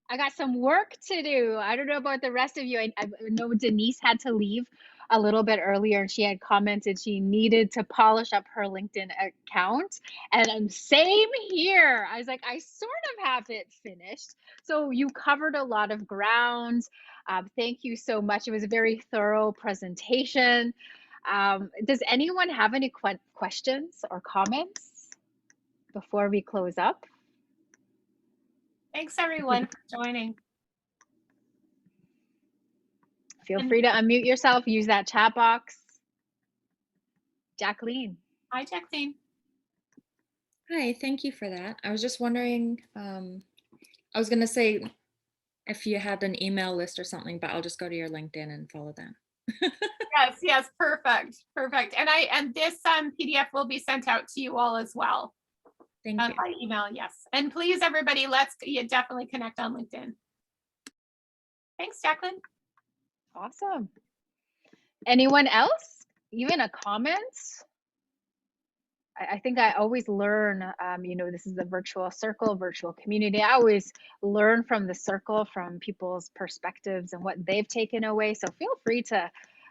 I got some work to do. I don't know about the rest of you. I know Denise had to leave a little bit earlier and she had commented she needed to polish up her LinkedIn account. And same here. I was like, I sort of have it finished. So you covered a lot of ground. Thank you so much. It was a very thorough presentation. Does anyone have any questions or comments before we close up? Thanks everyone for joining. Feel free to unmute yourself, use that chat box. Jacqueline. Hi, Jacqueline. Hi, thank you for that. I was just wondering, I was going to say if you had an email list or something, but I'll just go to your LinkedIn and follow them. Yes, perfect. And this PDF will be sent out to you all as well. Thank you. By email, yes. And please, everybody, let's definitely connect on LinkedIn. Thanks, Jacqueline. Awesome. Anyone else? Even a comment? I think I always learn, this is a virtual circle, virtual community. I always learn from the circle, from people's perspectives and what they've taken away. So feel free to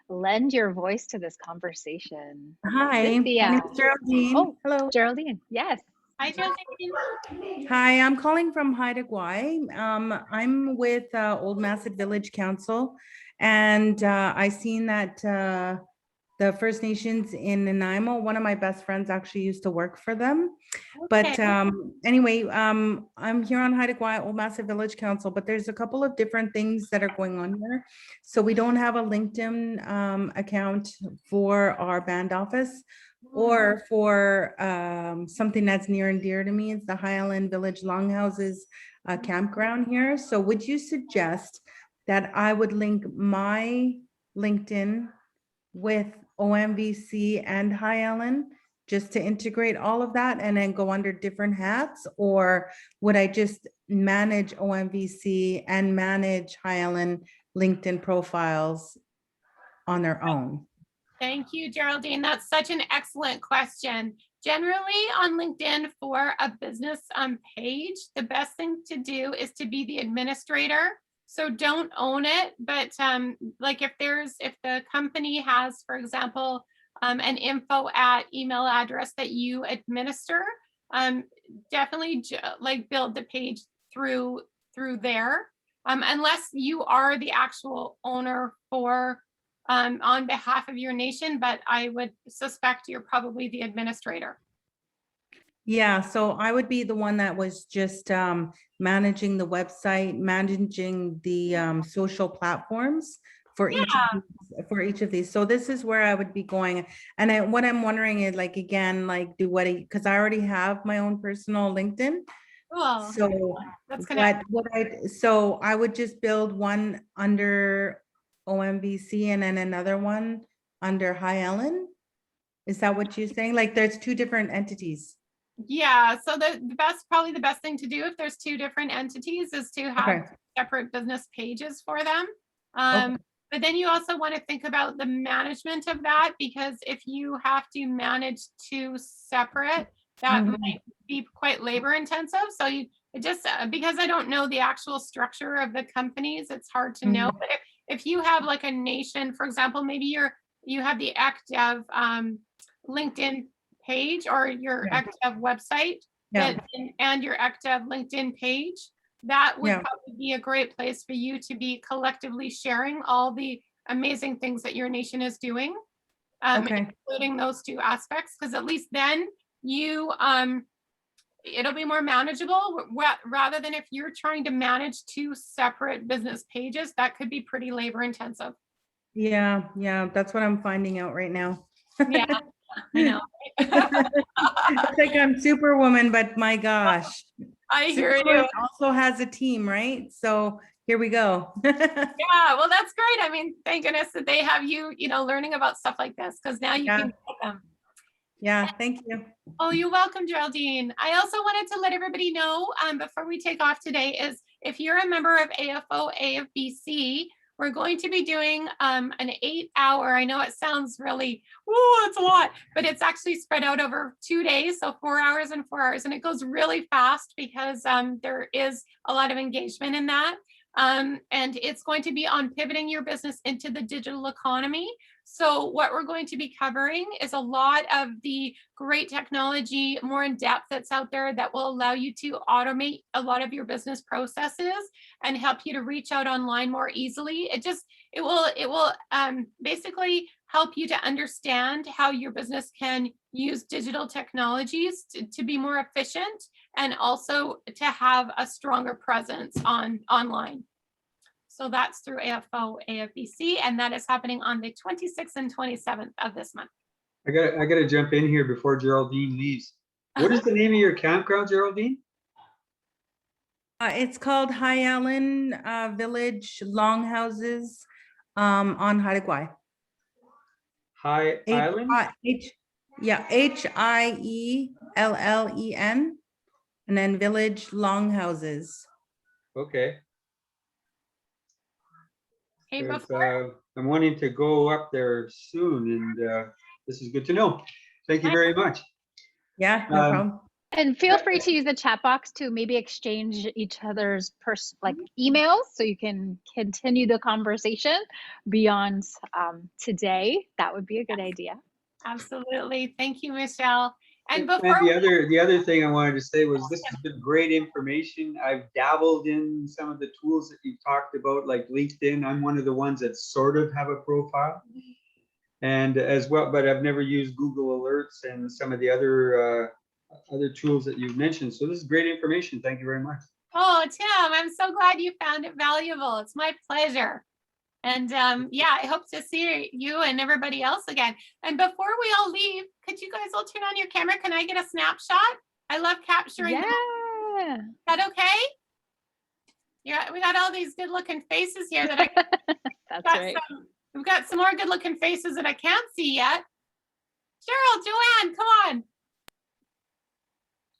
lend your voice to this conversation. Hi, Cynthia. my name is Geraldine. Oh, hello. Geraldine, yes. Hi, Geraldine. Hi, I'm calling from Haida Gwaii. I'm with Old Masset Village Council, and I seen that the First Nations in Nanaimo, one of my best friends actually used to work for them. But anyway, I'm here on Haida Gwaii, Old Masset Village Council, but there's a couple of different things that are going on here. So we don't have a LinkedIn account for our band office, or for something that's near and dear to me. It's the High Island Village Longhouses campground here. So would you suggest that I would link my LinkedIn with OMVC and High Island just to integrate all of that and then go under different hats? Or would I just manage OMVC and manage High Island LinkedIn profiles on their own? Thank you, Geraldine. That's such an excellent question. Generally on LinkedIn for a business page, the best thing to do is to be the administrator. So don't own it, but like if the company has, for example, an info at email address that you administer, definitely like build the page through there, unless you are the actual owner for on behalf of your nation, but I would suspect you're probably the administrator. Yeah, so I would be the one that was just managing the website, managing the social platforms for each of these. So this is where I would be going. And what I'm wondering is, like, again, like because I already have my own personal LinkedIn. Cool. So so I would just build one under OMVC and then another one under High Island. Is that what you're saying? Like there's two different entities. Yeah, so probably the best thing to do if there's two different entities is to have separate business pages for them. But then you also want to think about the management of that, because if you have to manage two separate, that might be quite labor intensive. So because I don't know the actual structure of the companies, it's hard to know. But if you have like a nation, for example, maybe you have the Activ LinkedIn page or your Activ website and your Activ LinkedIn page, that would probably be a great place for you to be collectively sharing all the amazing things that your nation is doing, including those two aspects, because at least then you it'll be more manageable, rather than if you're trying to manage two separate business pages, that could be pretty labor intensive. Yeah, that's what I'm finding out right now. Yeah, I know. It's like I'm Superwoman, but my gosh. I hear Superwoman you. also has a team, right? So here we go. Yeah, well, that's great. I mean, thank goodness that they have you, learning about stuff like this, because now you can get them. Yeah, thank you. Oh, you're welcome, Geraldine. I also wanted to let everybody know before we take off today is if you're a member of AFO AFBC, we're going to be doing an 8-hour, I know it sounds really, oh, it's a lot, but it's actually spread out over 2 days. So 4 hours and 4 hours. And it goes really fast because there is a lot of engagement in that. And it's going to be on pivoting your business into the digital economy. So what we're going to be covering is a lot of the great technology, more in depth, that's out there that will allow you to automate a lot of your business processes and help you to reach out online more easily. It will basically help you to understand how your business can use digital technologies to be more efficient and also to have a stronger presence online. So that's through AFO, AFBC, and that is happening on the 26th and 27th of this month. I gotta jump in here before Geraldine leaves. What is the name of your campground, Geraldine? It's called High Allen Village Longhouses on Haida Gwaii. High Island? Hiellen, and then Village Longhouses. Okay. Hey, 'Cause, before I'm wanting to go up there soon, and this is good to know. Thank you very much. Yeah, no problem. And feel free to use the chat box to maybe exchange each other's emails so you can continue the conversation beyond today. That would be a good idea. Absolutely. Thank you, Michelle. And And before the other thing I wanted to say was this has been great information. I've dabbled in some of the tools that you talked about, like LinkedIn. I'm one of the ones that sort of have a profile, and as well, but I've never used Google Alerts and some of the other tools that you've mentioned. So this is great information. Thank you very much. Oh, Tim, I'm so glad you found it valuable. It's my pleasure. And yeah, I hope to see you and everybody else again. And before we all leave, could you guys all turn on your camera? Can I get a snapshot? I love capturing. Yeah. Is that okay? Yeah, we got all these good looking faces here that I That's got right. we've got some more good looking faces that I can't see yet. Cheryl, Joanne, come on.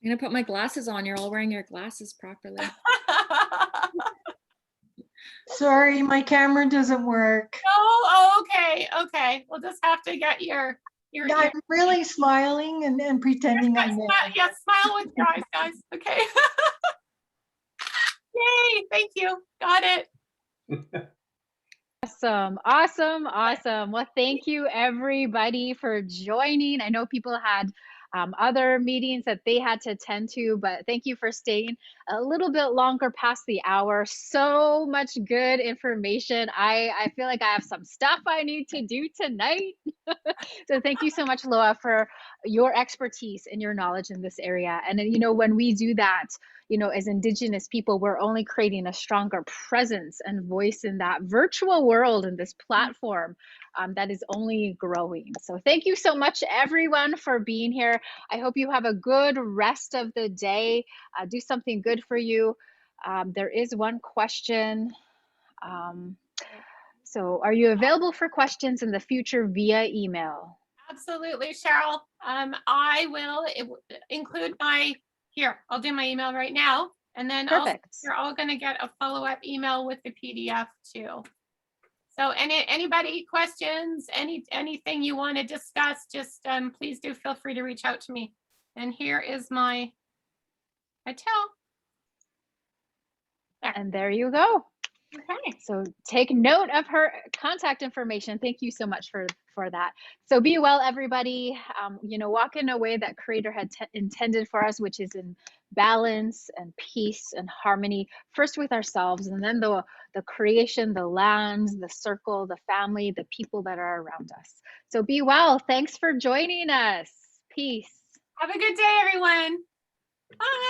I'm gonna put my glasses on. You're all wearing your glasses properly. Sorry, my camera doesn't work. Oh, okay, okay. We'll just have to get your. I'm really smiling and pretending I'm there. Yeah, smile with your eyes, guys. Okay. Yay! Thank you. Got it. Awesome. Well, thank you everybody for joining. I know people had other meetings that they had to attend to, but thank you for staying a little bit longer past the hour. So much good information. I feel like I have some stuff I need to do tonight. So thank you so much, Loa, for your expertise and your knowledge in this area. And you know, when we do that, you know, as Indigenous people, we're only creating a stronger presence and voice in that virtual world and this platform that is only growing. So thank you so much, everyone, for being here. I hope you have a good rest of the day. Do something good for you. There is one question. So are you available for questions in the future via email? Absolutely, Cheryl. I will include here, I'll do my email right now. And then also, you're all going to get a follow-up email with the PDF too. So anybody questions, anything you want to discuss, just please do feel free to reach out to me. And here is my tell. And there you go. Okay. So take note of her contact information. Thank you so much for that. So be well, everybody. You know, walk in a way that Creator had intended for us, which is in balance and peace and harmony, first with ourselves, and then the creation, the lands, the circle, the family, the people that are around us. So be well. Thanks for joining us. Peace. Have a good day, everyone. Bye.